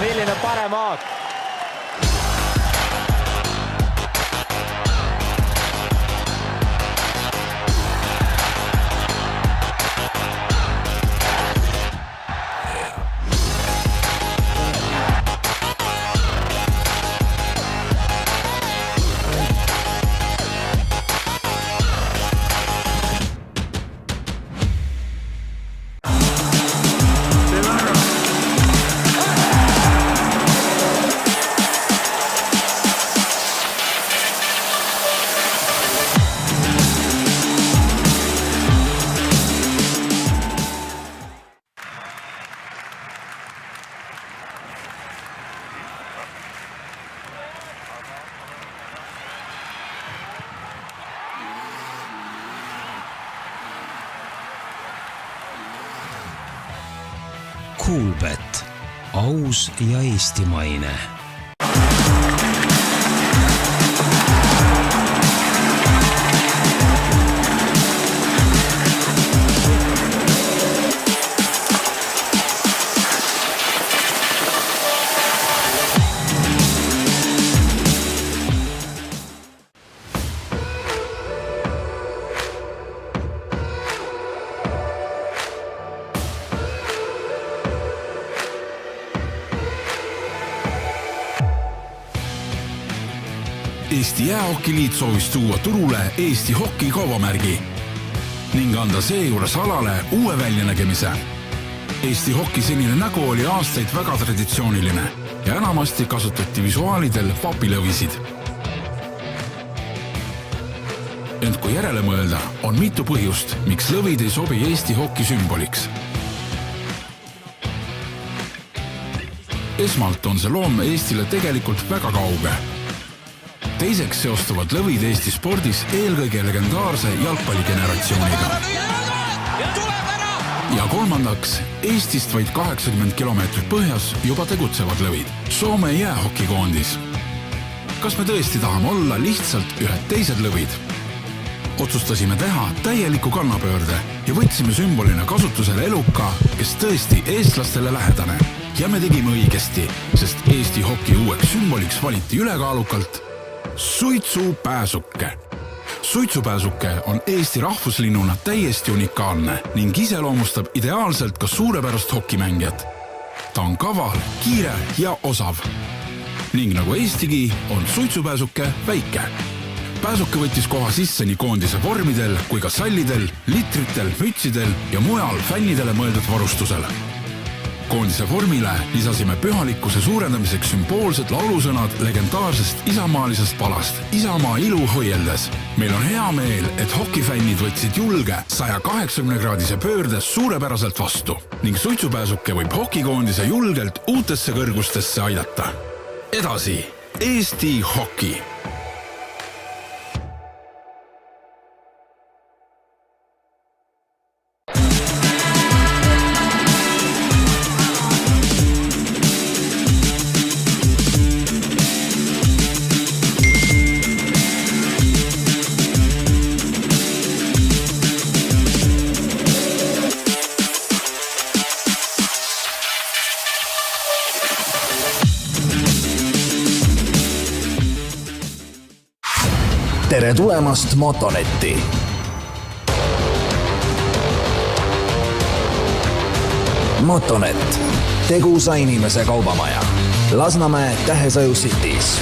Milline parem aak? Kuulbet, aus ja eestimaine. Eesti Jäähokiliit soovis tuua turule Eesti hoki kaubamärgi ning anda seejuures alale uue väljanägemise. Eesti hoki senine nägu oli aastaid väga traditsiooniline ja enamasti kasutati visuaalidel papilõvisid. Ent kui järele mõelda, on mitu põhjust, miks lõvid ei sobi Eesti hoki sümboliks. Esmalt on see loom Eestile tegelikult väga kauge. Teiseks seostuvad lõvid Eesti spordis eelkõige legendaarse jalgpalligeneratsiooniga. Ja kolmandaks, Eestist vaid 80 kilomeetrit põhjas juba tegutsevad lõvid, Soome jäähokikoondis. Kas me tõesti tahame olla lihtsalt ühed teised lõvid? Otsustasime teha täieliku kannapöörde ja võtsime sümbolina kasutusele eluka, kes tõesti eestlastele lähedane. Ja me tegime õigesti, sest Eesti hoki uueks sümboliks valiti ülekaalukalt suitsupääsuke. Suitsupääsuke on Eesti rahvuslinnuna täiesti unikaalne ning iseloomustab ideaalselt ka suurepärast hokimängijat. Ta on kaval, kiire ja osav. Ning nagu Eestigi on suitsupääsuke väike. Pääsuke võttis koha sisse nii koondise vormidel kui ka sallidel, litritel, mütsidel ja mujal fännidele mõeldud varustusel. Koondise vormile lisasime pühalikkuse suurendamiseks sümboolsed laulusõnad legendaarsest isamaalisest palast Isamaa ilu hoieldes. Meil on hea meel, et hokifännid võtsid julge 180-kraadise pöörde suurepäraselt vastu ning suitsupääsuke võib hokikoondise julgelt uutesse kõrgustesse aidata. Edasi, Eesti hoki! tere tulemast Motonetti! Motonet, tegusa inimese kaubamaja. Lasnamäe Tähesaju Cities.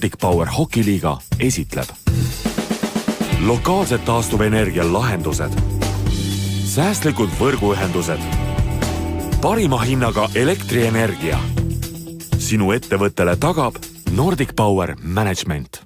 Baltic Power hokiliiga esitleb lokaalsed taastuvenergia lahendused, säästlikud võrguühendused, parima hinnaga elektrienergia. Sinu ettevõttele tagab Baltic Power Management.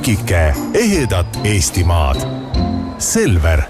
Tükike ehedat Eestimaad. Selver.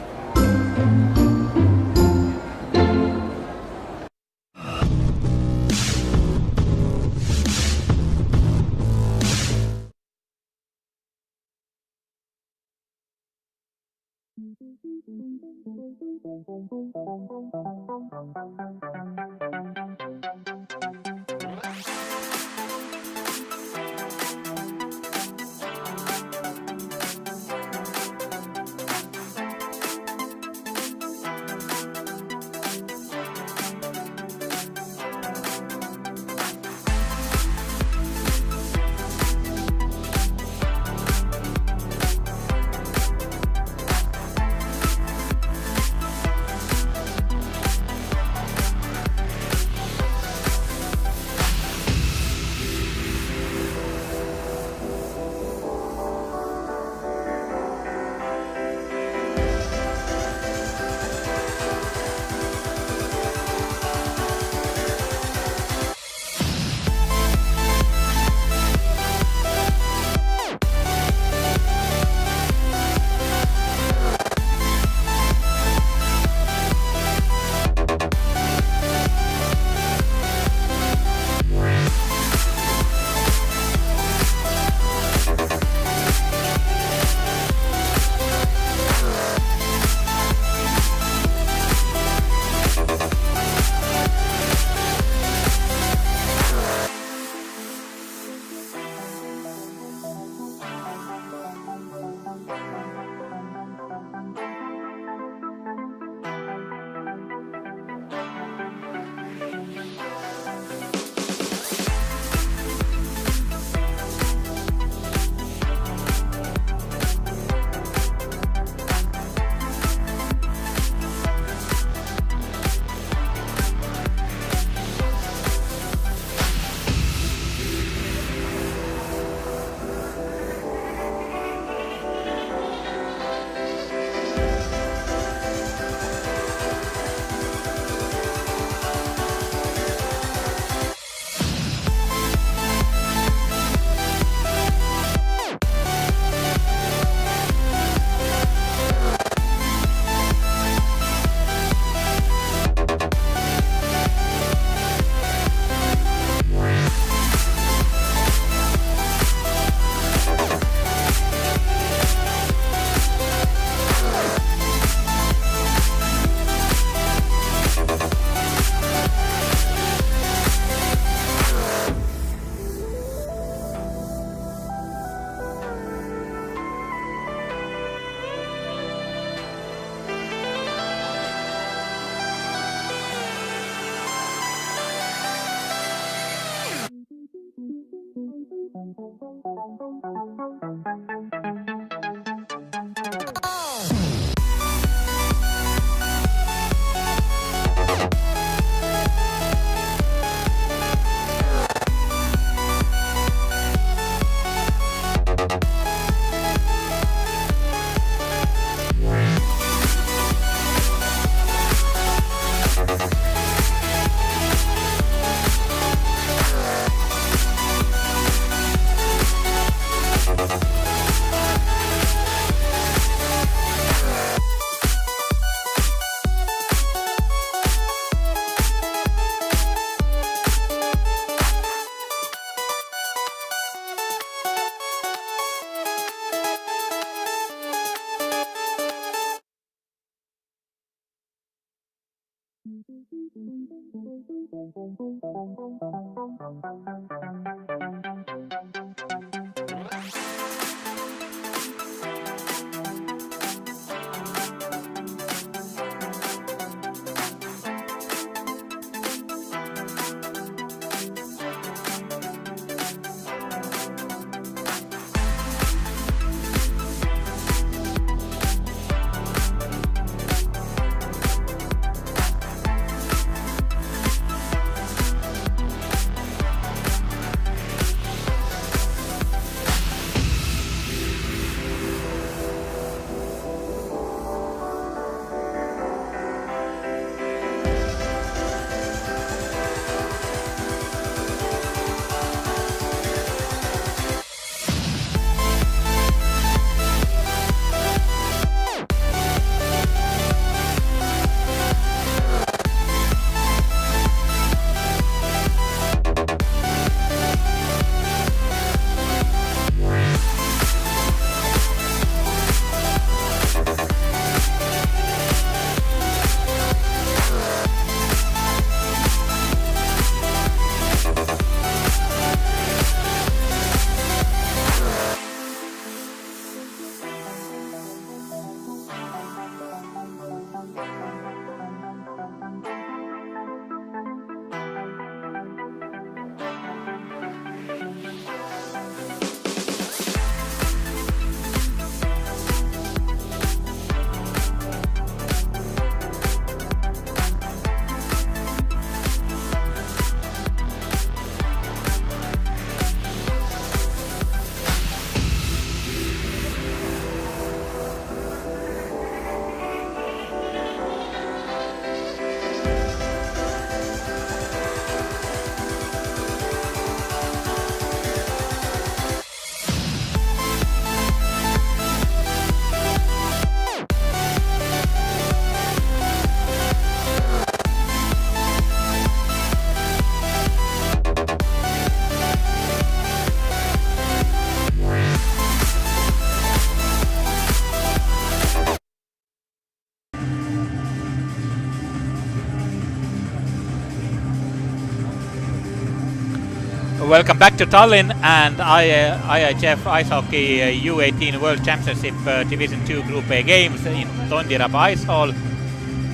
Welcome back to Tallinn and IIHF Ice Hockey U18 World Championship Division 2 Group A games in Tondiraba Ice Hall.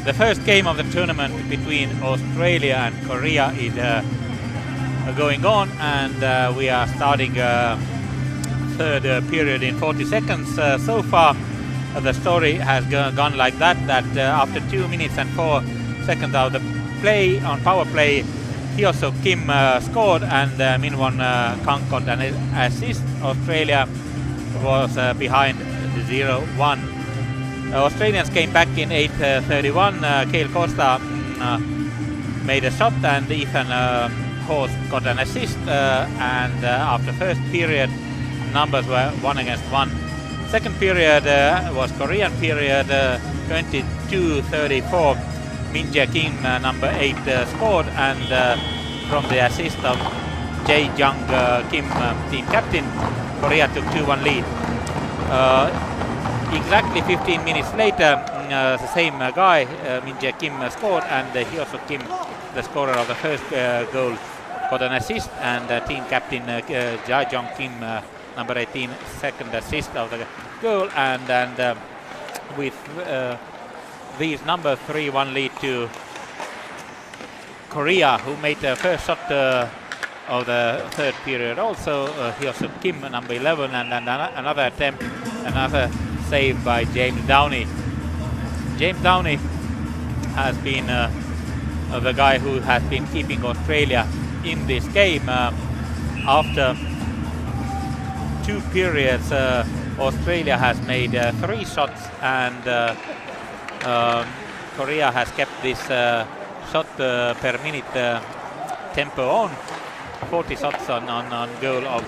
The first game of the tournament between Australia and Korea is going on, and we are starting third period in 40 seconds. So far the story has gone like that after 2 minutes and 4 seconds of the play on power play, Hyosuk Kim scored and Minwon Kang got an assist. Australia was behind 0-1. Australians came back in 8:31. Cale Costa made a shot and Ethan Horst got an assist, and after first period numbers were 1-1. Second period was Korean period, 22-34. Min Jae Kim, number 8, scored, and from the assist of Jae Jung Kim, team captain, Korea took 2-1 lead. Exactly 15 minutes later, the same guy, Min Jae Kim, scored, and Hyosuk Kim, the scorer of the first goal, got an assist, and team captain Jae Jung Kim, number 18, second assist of the goal, and with these number 3-1 lead to Korea, who made the first shot of the third period. Also Hyosuk Kim, number 11, and another attempt, another save by James Downey. James Downey has been the guy who has been keeping Australia in this game. After 2 periods, Australia has made 3 shots, and Korea has kept this shot per minute tempo on. 40 shots on goal of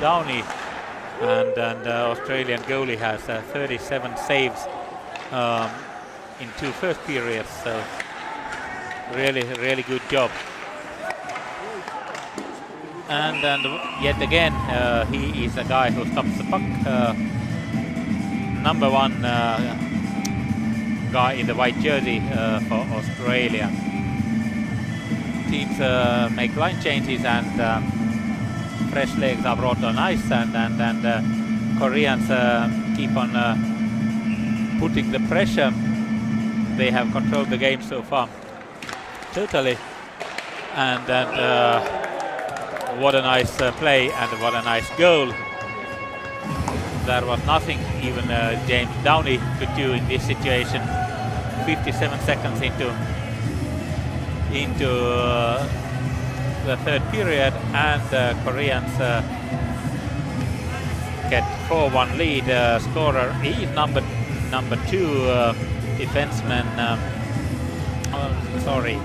Downey, and Australian goalie has 37 saves in 2 first periods, so really good job. And yet again he is a guy who stops the puck. Number 1 guy in the white jersey for Australia. Teams make line changes and fresh legs are brought on ice, and Koreans keep on putting the pressure. They have controlled the game so far totally, and what a nice play and what a nice goal. There was nothing even James Downey could do in this situation. 57 seconds into the third period, and Koreans get 4-1 lead. Scorer is number 2 defenseman.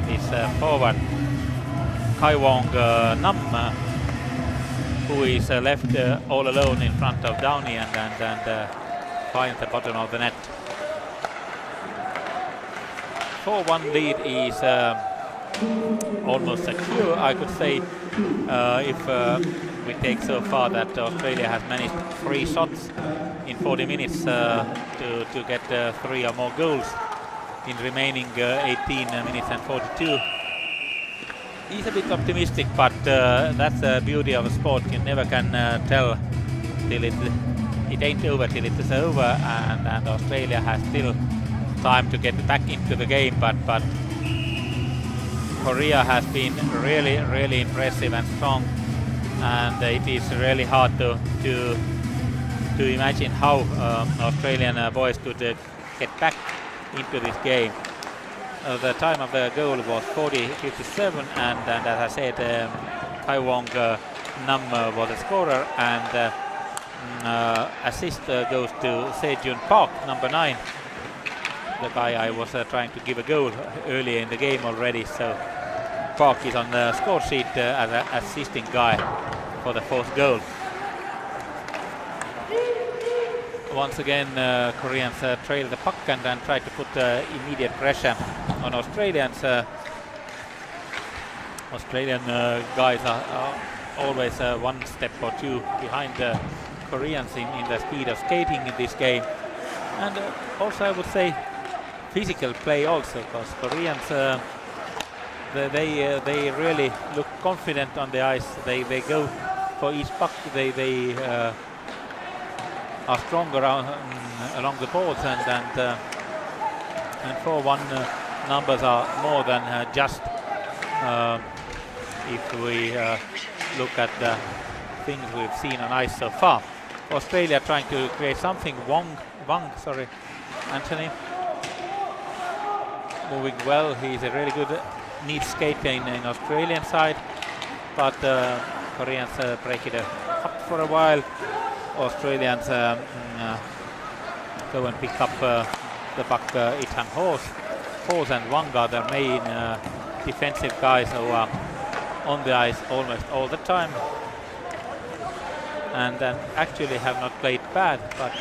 This forward Kai-Wong Nam, who is left all alone in front of Downey and finds the bottom of the net. 4-1 lead is almost secure, I could say, if we take so far that Australia has managed 3 shots in 40 minutes to get 3 or more goals in remaining 18 minutes and 42. He's a bit optimistic, but that's the beauty of a sport. You never can tell till it ain't over till it is over, and Australia has still time to get back into the game, but Korea has been really impressive and strong, and it is really hard to imagine how Australian boys could get back into this game. The time of the goal was 40:57, and as I said, Kai-Wong Nam was a scorer, and assist goes to Sejun Park, number 9, the guy I was trying to give a goal earlier in the game already. So Park is on the score sheet as an assisting guy for the 4th goal. Once again, Koreans trail the puck and try to put immediate pressure on Australians. Australian guys are always 1 step or 2 behind the Koreans in the speed of skating in this game. And also I would say physical play also, because Koreans they really look confident on the ice. They go for each puck. They are strong along the boards, and 4-1 numbers are more than just if we look at the things we've seen on ice so far. Australia trying to create something. Anthony moving well. He's a really good neat skater in Australian side, but Koreans break it up for a while. Australians go and pick up the puck. Ithan Hos and Wang are their main defensive guys who are on the ice almost all the time, and actually have not played bad, but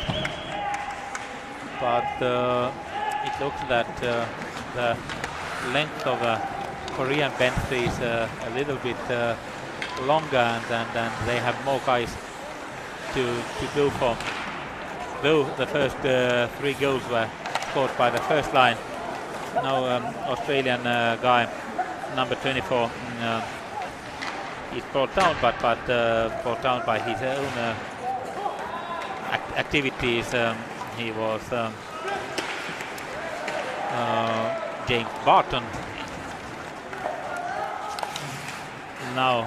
it looks that the length of a Korean bench is a little bit longer, and they have more guys to go for. Though the first 3 goals were scored by the first line, now Australian guy number 24 is brought down, but brought down by his own activities. He was James Barton. Now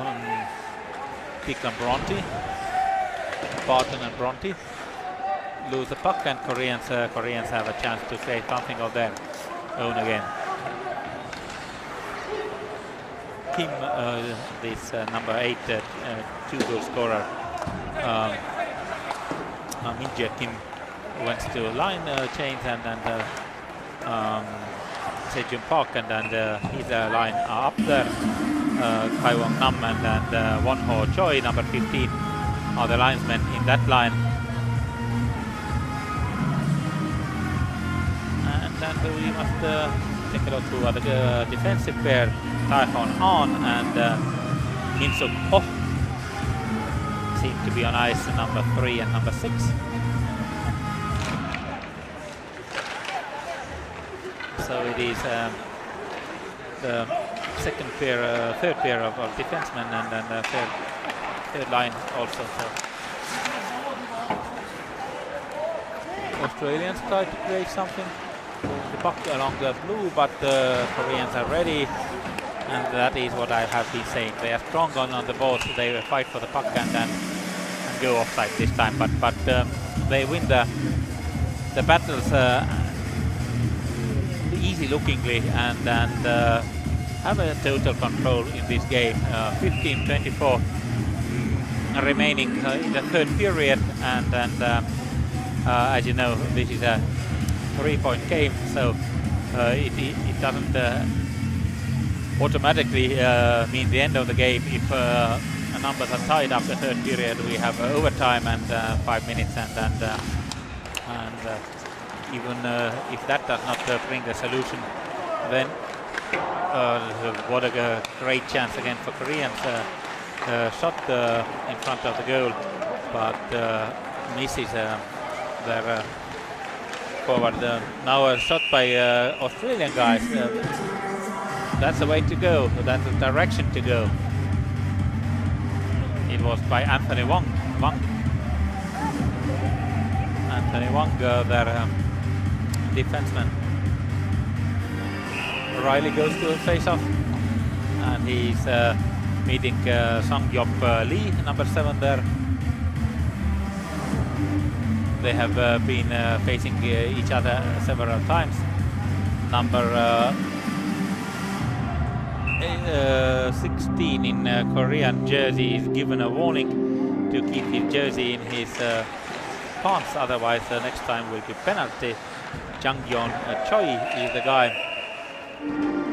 pick on Bronte. Barton and Bronte lose the puck, and Koreans have a chance to create something of their own again. Kim, this number 8 2-goal scorer, Min-jae Kim, went to line change, and Sejun Park and his line are up there. Kai-Wong Nam and Won-ho Choi, number 15, are the linesmen in that line. And then we must take a look who are the defensive pair. Tae-hon Ahn and Min-suk Oh seem to be on ice, number 3 and number 6. So it is the second pair, third pair of defensemen, and then the third line also. So Australians try to create something. The puck along the blue, but the Koreans are ready, and that is what I have been saying. They are strong on the ball, so they will fight for the puck and go offside this time. But they win the battles easy lookingly and have a total control in this game. 15-24 remaining in the third period, and as you know, this is a 3-point game, so it doesn't automatically mean the end of the game. If numbers are tied after third period, we have overtime and 5 minutes, and even if that does not bring the solution, then what a great chance again for Koreans. Shot in front of the goal, but misses their forward. Now a shot by Australian guys. That's the way to go. That's the direction to go. It was by Anthony Wong. Anthony Wong, their defenseman. Riley goes to a face-off, and he's meeting Sung-Yop Lee, number 7 there. They have been facing each other several times. Number 16 in Korean jersey is given a warning to keep his jersey in his pants, otherwise the next time will be penalty. Jang Yeon Choi is the guy.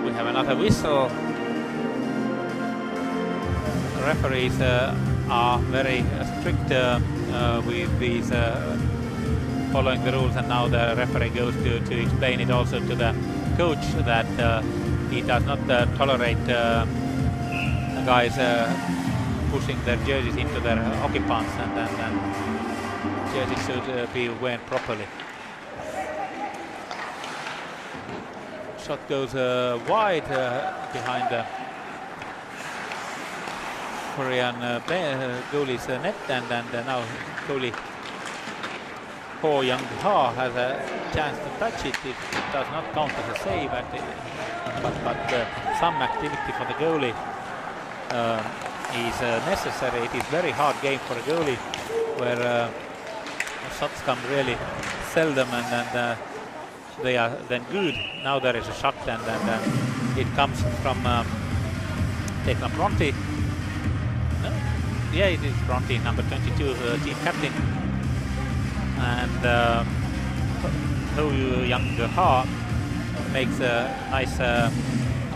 We have another whistle. The referees are very strict with these following the rules, and now the referee goes to explain it also to the coach that he does not tolerate guys pushing their jerseys into their hockey pants, and jerseys should be worn properly. Shot goes wide behind the Korean goalie's net, and now goalie Ko Young-ha has a chance to touch it. It does not count as a save, but some activity for the goalie is necessary. It is very hard game for a goalie, where shots come really seldom, and they are then good. Now there is a shot, and it comes from Tekla Bronte. Yeah, it is Bronte, number 22, team captain. And Ho Young-ha makes a nice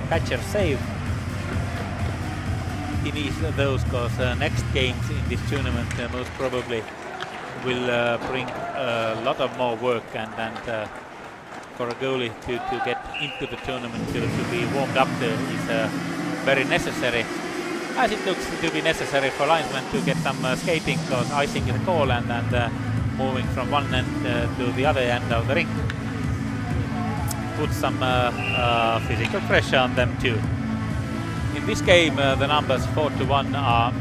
catcher save. He needs those, because next games in this tournament most probably will bring a lot of more work, and for a goalie to get into the tournament, to be warmed up is very necessary. As it looks to be necessary for linesmen to get some skating, because icing is a call, and moving from one end to the other end of the rink put some physical pressure on them too. In this game, the numbers 4-1 are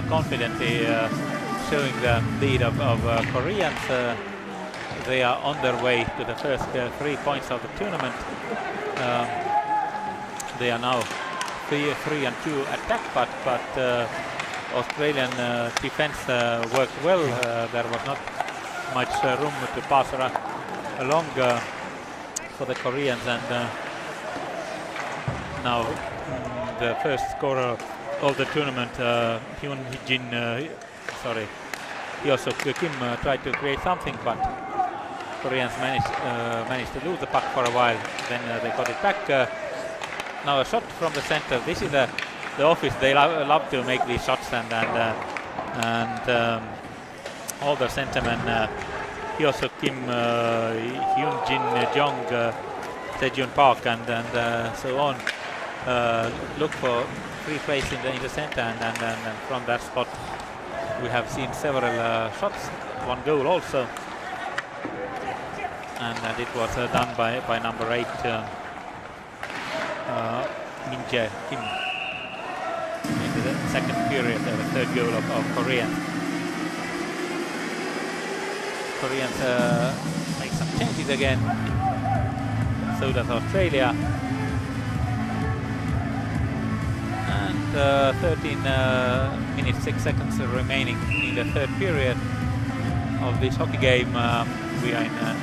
confidently showing the lead of Koreans. They are on their way to the first 3 points of the tournament. They are now 3-2 attack, but Australian defense worked well. There was not much room to pass along for the Koreans, and now the first scorer of the tournament, Hyosuk Kim, tried to create something, but Koreans managed to lose the puck for a while. Then they got it back. Now a shot from the center. This is the office. They love to make these shots, and all the centermen, Hyosuk Kim, Hyun Jin Jong, Sejun Park, and so on, look for free place in the center, and from that spot we have seen several shots, one goal also, and it was done by number 8. Min Jae Kim into the second period, the third goal of Koreans. Koreans make some changes again. So does Australia. And 13 minutes 6 seconds remaining in the third period of this hockey game. We are in a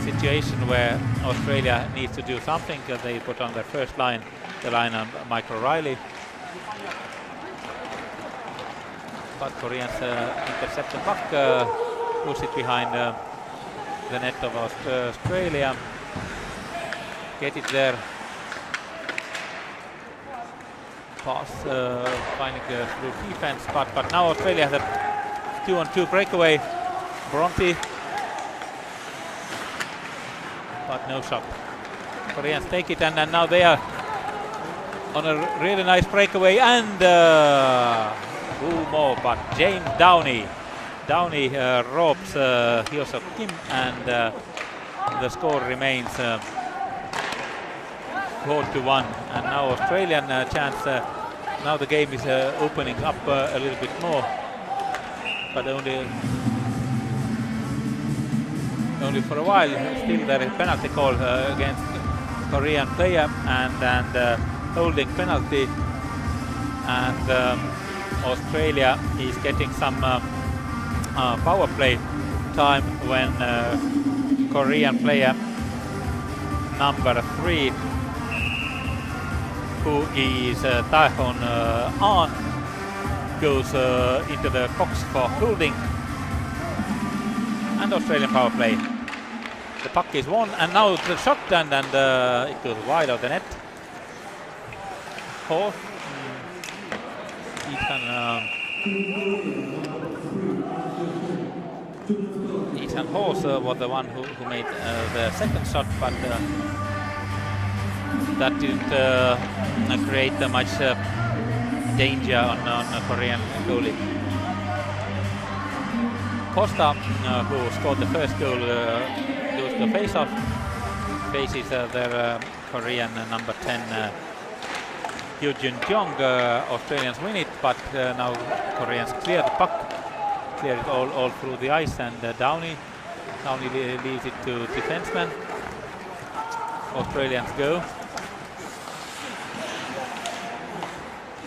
situation where Australia needs to do something. They put on their first line, the line of Michael Riley. But Koreans intercept the puck, push it behind the net of Australia. Get it there. Pass finding through defense, but now Australia has a 2-on-2 breakaway. Bronte, but no shot. Koreans take it, and now they are on a really nice breakaway, and more, but James Downey robs Hyosuk Kim, and the score remains 4-1. And now Australian chance. Now the game is opening up a little bit more, but only for a while. Still there is penalty call against Korean player, and holding penalty, and Australia is getting some power play time when Korean player number 3, who is Taehon Ahn, goes into the box for holding, and Australian power play. The puck is won, and now the shot, and it goes wide of the net. Hall, Ethan Horse was the one who made the second shot, but that didn't create much danger on a Korean goalie. Costa, who scored the first goal, goes to face-off, faces their Korean number 10, Hyojun Jeong. Australians win it, but now Koreans clear the puck, clear it all through the ice, and Downey leaves it to defenseman. Australians go.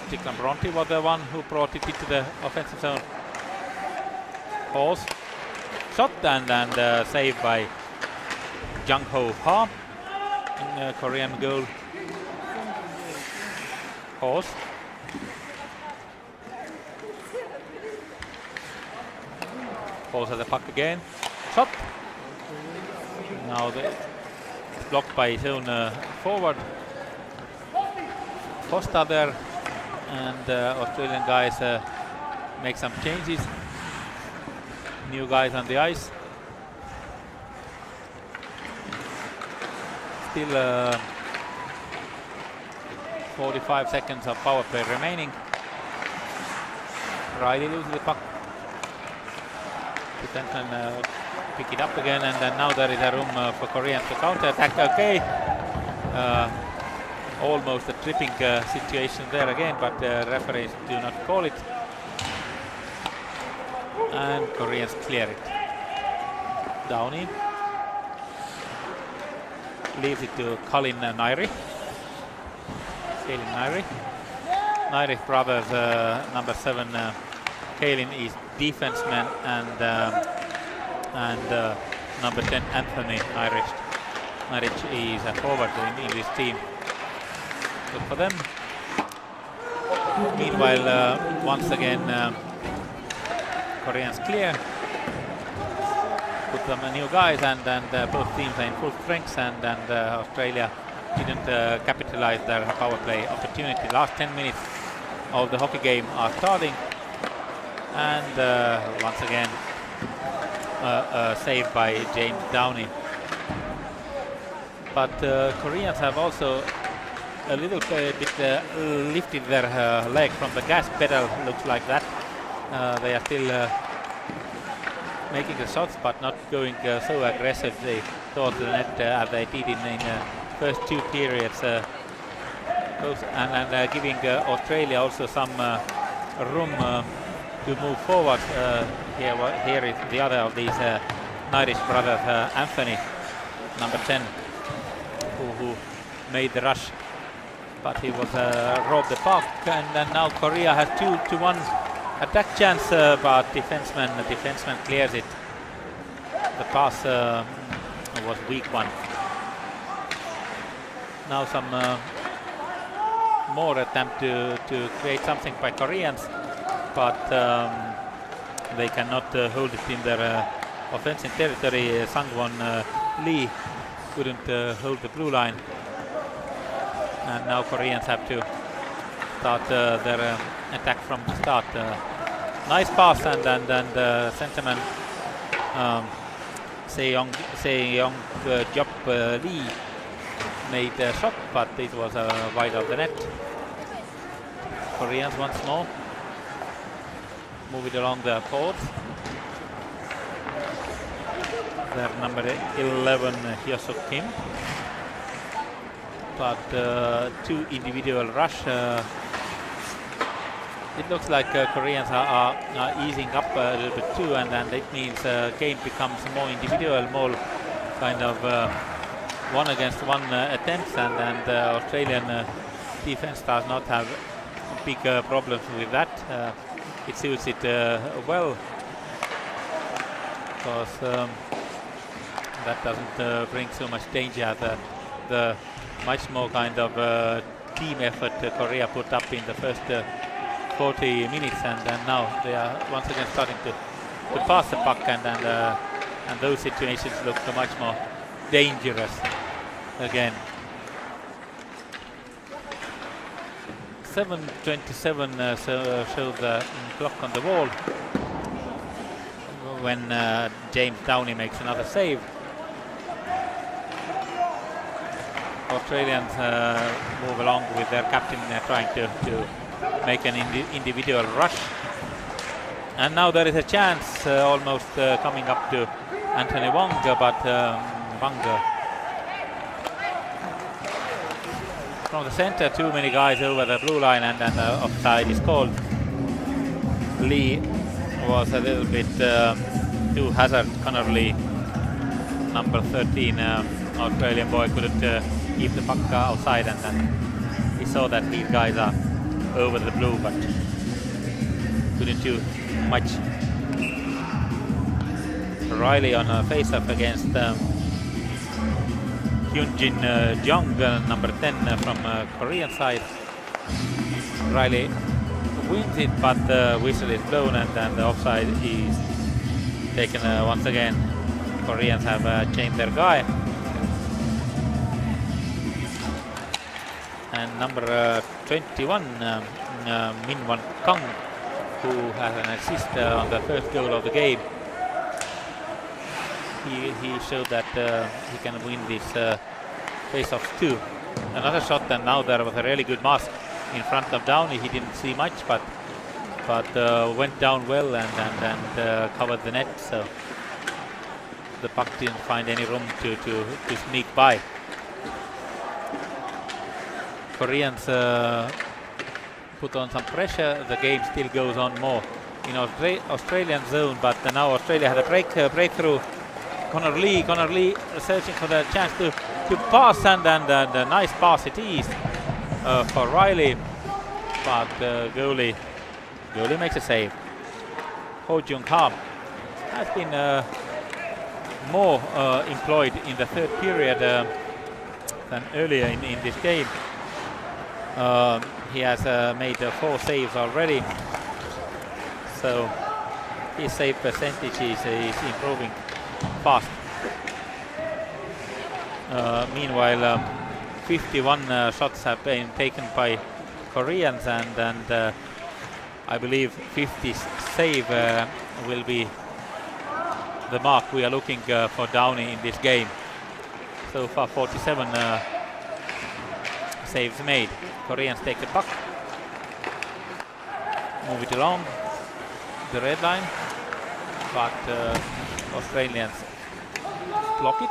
Declan Bronte was the one who brought it into the offensive zone. Horse shot, and saved by Jung Ho Ha in Korean goal. Horse. Horse has the puck again. Shot. Now it's blocked by his own forward. Costa there, and Australian guys make some changes. New guys on the ice. Still 45 seconds of power play remaining. Riley loses the puck. Defenseman pick it up again, and then now there is a room for Koreans to counter-attack. Okay. Almost a tripping situation there again, but referees do not call it. And Koreans clear it. Downey leaves it to Colin Nairi. Kaelin Nairi. Nairi brothers, number 7, Kaelin is defenseman, and number 10, Anthony Nairich is a forward in this team. Good for them. Meanwhile, once again, Koreans clear. Put some new guys, and both teams are in full strength, and Australia didn't capitalize their power play opportunity. Last 10 minutes of the hockey game are starting, and once again saved by James Downey. But Koreans have also a little bit lifted their leg from the gas pedal, looks like that. They are still making the shots, but not going so aggressively towards the net as they did in the first 2 periods. and giving Australia also some room to move forward. Here is the other of these Irish brothers, Anthony, number 10, who made the rush, but he was robbed the puck, and now Korea has 2-1 attack chance, but defenseman clears it. The pass was weak one. Now some more attempt to create something by Koreans, but they cannot hold it in their offensive territory. Sangwon Lee couldn't hold the blue line, and now Koreans have to start their attack from the start. Nice pass, and centerman Sejong Jop Lee made a shot, but it was wide of the net. Koreans once more move it along the court. Their number 11 Hyosuk Kim, but 2 individual rush. It looks like Koreans are easing up a little bit too, and it means game becomes more individual, more kind of 1 against 1 attempts, and Australian defense does not have big problems with that. It suits it well, because that doesn't bring so much danger. The much more kind of team effort Korea put up in the first 40 minutes, and now they are once again starting to pass the puck, and those situations look much more dangerous again. 7:27 showed the clock on the wall when James Downey makes another save. Australians move along with their captain trying to make an individual rush, and now there is a chance almost coming up to Anthony Wong, but Wong from the center, too many guys over the blue line, and offside is called. Lee was a little bit too hazard. Connor Lee, number 13 Australian boy, couldn't keep the puck outside, and he saw that these guys are over the blue, but couldn't do much. Riley on a face-off against Hyunjin Jung, number 10 from Korean side. Riley wins it, but the whistle is blown, and the offside is taken once again. Koreans have changed their guy. And number 21, Min Won Kang, who has an assist on the first goal of the game. He showed that he can win this face-offs too. Another shot, and now there was a really good mask in front of Downey. He didn't see much, but went down well and covered the net. So the puck didn't find any room to sneak by. Koreans put on some pressure. The game still goes on more in Australian zone, but now Australia had a breakthrough. Connor Lee searching for the chance to pass, and a nice pass it is for Riley, but goalie makes a save. Ho Jung Ham has been more employed in the third period than earlier in this game. He has made 4 saves already, so his save percentage is improving fast. Meanwhile, 51 shots have been taken by Koreans, and I believe 50 save will be the mark we are looking for Downey in this game. So far 47 saves made. Koreans take the puck, move it along the red line, but Australians block it,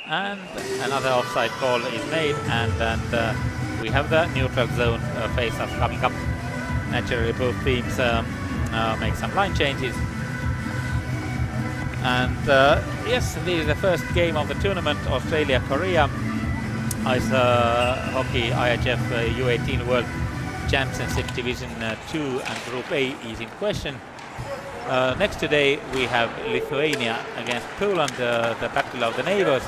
and another offside call is made, and we have the neutral zone face-off coming up. Naturally, both teams make some line changes. And yes, this is the first game of the tournament, Australia-Korea Ice Hockey IIHF U18 World Championship Division 2 and Group A is in question. Next today we have Lithuania against Poland, the battle of the neighbors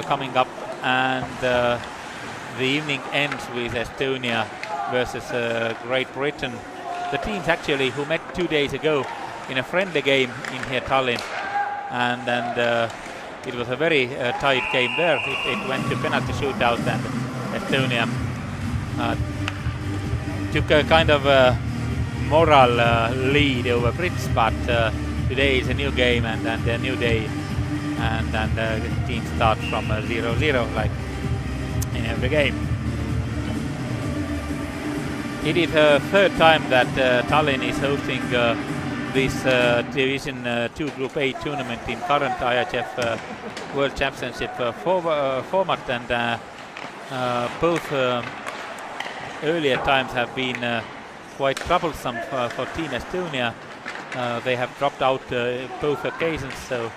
coming up, and the evening ends with Estonia versus Great Britain. The teams actually who met 2 days ago in a friendly game in here Tallinn, and it was a very tight game there. It went to penalty shootout, and Estonia took a kind of moral lead over Brits, but today is a new game and a new day, and the team starts from 0-0 like in every game. It is the third time that Tallinn is hosting this Division 2 Group A tournament in current IIHF World Championship format, and both earlier times have been quite troublesome for Team Estonia. They have dropped out both occasions, so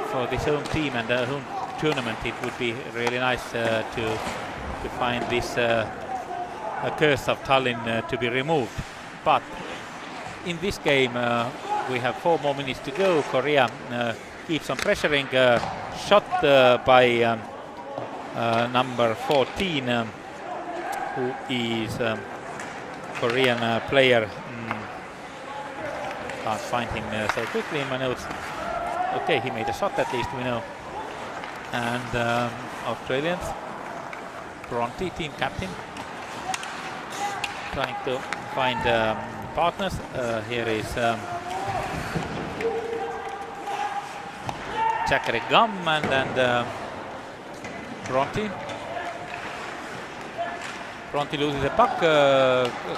for this home team and the home tournament it would be really nice to find this curse of Tallinn to be removed. But in this game we have 4 more minutes to go. Korea keeps on pressuring, shot by number 14 who is Korean player. Can't find him so quickly in my notes. Okay, he made a shot at least, we know. And Australians, Bronte, team captain, trying to find partners. Here is Chakere Gum and Bronte. Bronte loses the puck.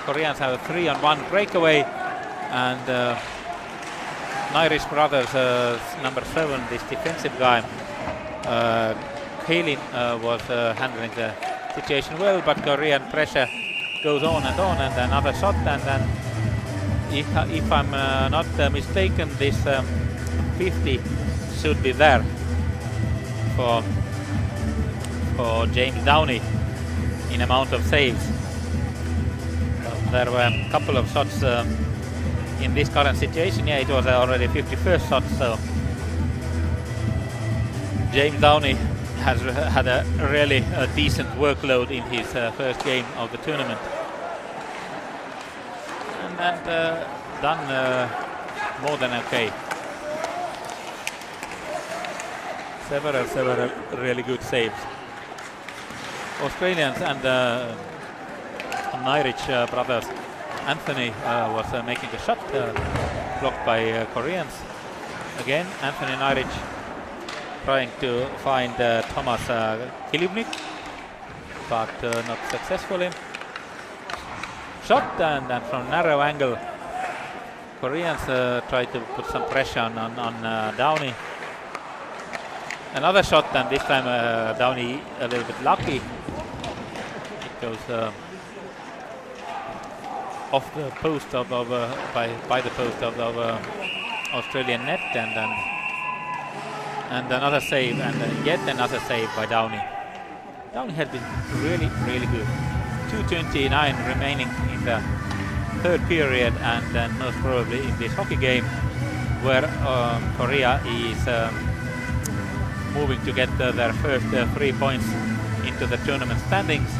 Koreans have a 3-on-1 breakaway, and Irish brothers, number 7, this defensive guy, Kaelin was handling the situation well, but Korean pressure goes on, and another shot, and then if I'm not mistaken, this 50 should be there for James Downey in amount of saves. There were a couple of shots in this current situation. Yeah, it was already 51st shot, so James Downey has had a really decent workload in his first game of the tournament, and done more than okay. Several really good saves. Australians and Irish brothers, Anthony was making a shot, blocked by Koreans. Again, Anthony and Irish trying to find Thomas Kilibnik, but not successfully. Shot, and from narrow angle, Koreans try to put some pressure on Downey. Another shot, and this time Downey a little bit lucky. It goes off the post by the post of Australian net, and another save, and yet another save by Downey. Downey had been really good. 2:29 remaining in the third period, and then most probably in this hockey game, where Korea is moving to get their first 3 points into the tournament standings,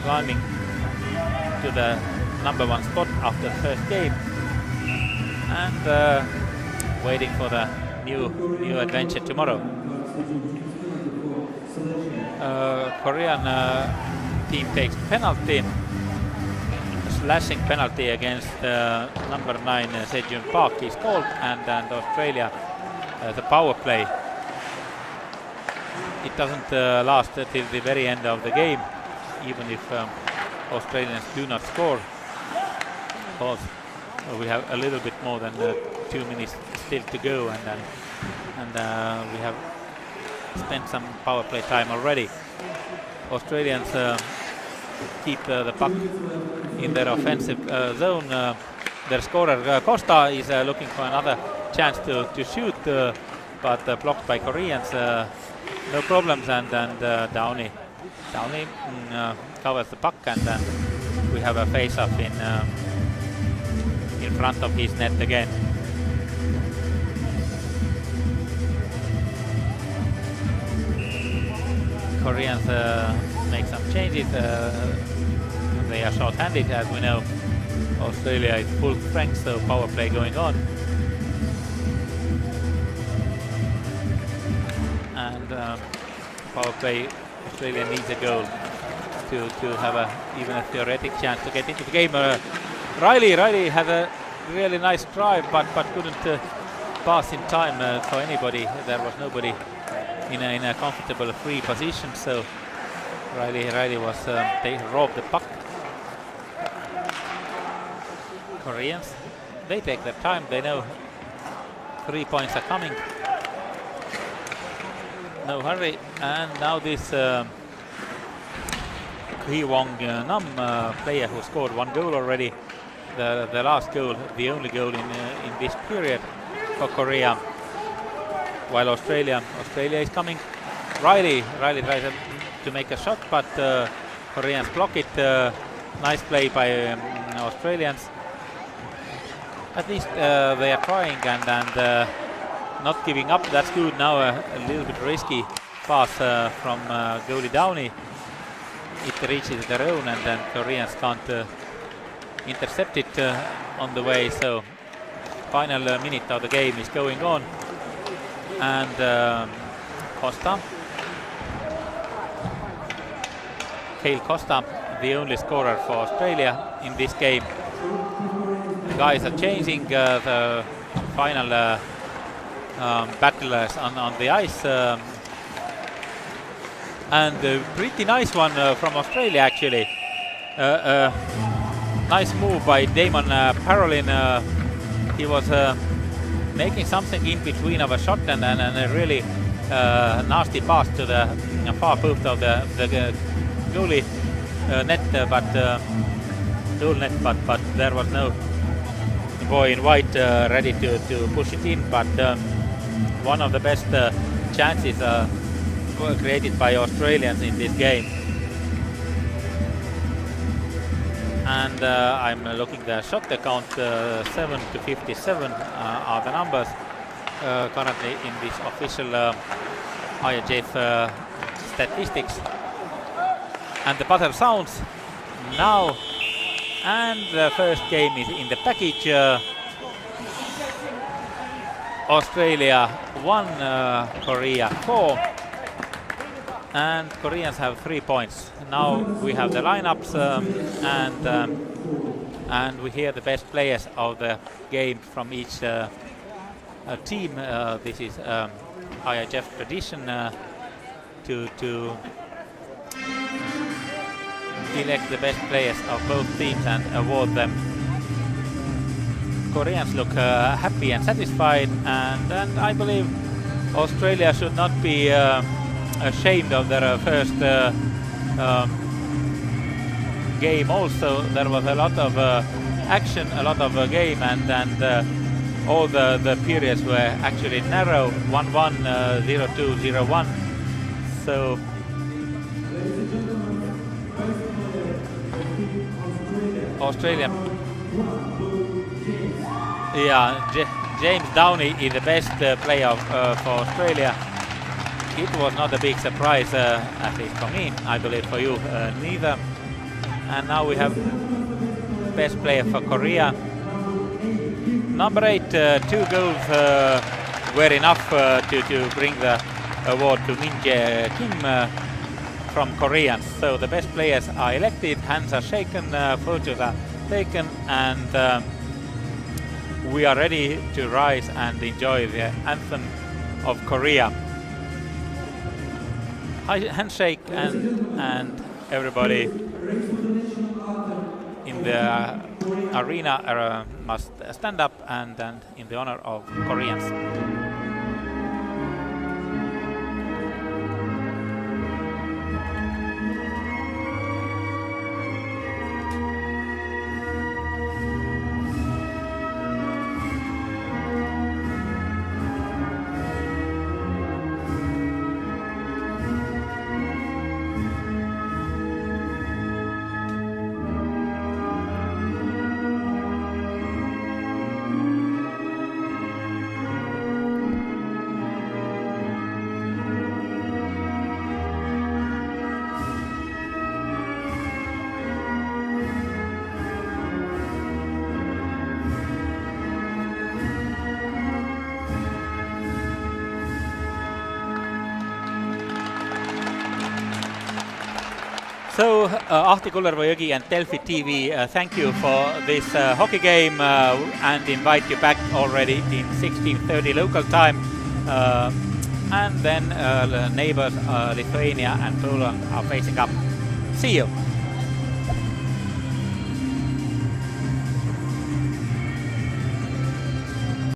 climbing to the number 1 spot after the first game, and waiting for the new adventure tomorrow. Korean team takes penalty, slashing penalty against number 9 Sejun Park is called, and Australia the power play. It doesn't last till the very end of the game, even if Australians do not score, because we have a little bit more than 2 minutes still to go, and we have spent some power play time already. Australians keep the puck in their offensive zone. Their scorer Costa is looking for another chance to shoot, but blocked by Koreans. No problems, and Downey covers the puck, and then we have a face-off in front of his net again. Koreans make some changes. They are short-handed, as we know. Australia is full strength, so power play going on. And power play, Australia needs a goal to have even a theoretic chance to get into the game. Riley had a really nice drive, but couldn't pass in time for anybody. There was nobody in a comfortable free position, so Riley was they robbed the puck. Koreans, they take their time. They know 3 points are coming. No hurry, and now this Hee Wong Nam player who scored 1 goal already, the last goal, the only goal in this period for Korea. While Australia is coming. Riley tries to make a shot, but Koreans block it. Nice play by Australians. At least they are trying and not giving up. That's good. Now a little bit risky pass from goalie Downey. It reaches their own, and then Koreans can't intercept it on the way. So final minute of the game is going on, and Costa, Cale Costa, the only scorer for Australia in this game. The guys are changing the final battlers on the ice, and a pretty nice one from Australia actually. Nice move by Damon Parolin. He was making something in between of a shot and a really nasty pass to the far post of the goalie net, goal net, but there was no boy in white ready to push it in. But one of the best chances were created by Australians in this game. And I'm looking the shot count, 7 to 57 are the numbers currently in this official IIHF statistics. And the buzzer sounds now, and the first game is in the package. Australia 1, Korea 4, and Koreans have 3 points. Now we have the lineups, and we hear the best players of the game from each team. This is IIHF tradition to elect the best players of both teams and award them. Koreans look happy and satisfied, and I believe Australia should not be ashamed of their first game. Also, there was a lot of action, a lot of game, and all the periods were actually narrow, 1-1, 0-2, 0-1. So Australia, James Downey is the best player for Australia. It was not a big surprise, at least for me. I believe for you neither. And now we have best player for Korea. Number 8, 2 goals were enough to bring the award to Min Jae Kim from Koreans. So the best players are elected, hands are shaken, photos are taken, and we are ready to rise and enjoy the anthem of Korea. Handshake, and everybody in the arena must stand up and in the honor of Koreans. So, Ahti Kullervojõgi and Delfi TV, thank you for this hockey game and invite you back already in 16:30 local time. And then neighbors Lithuania and Poland are facing up. See you!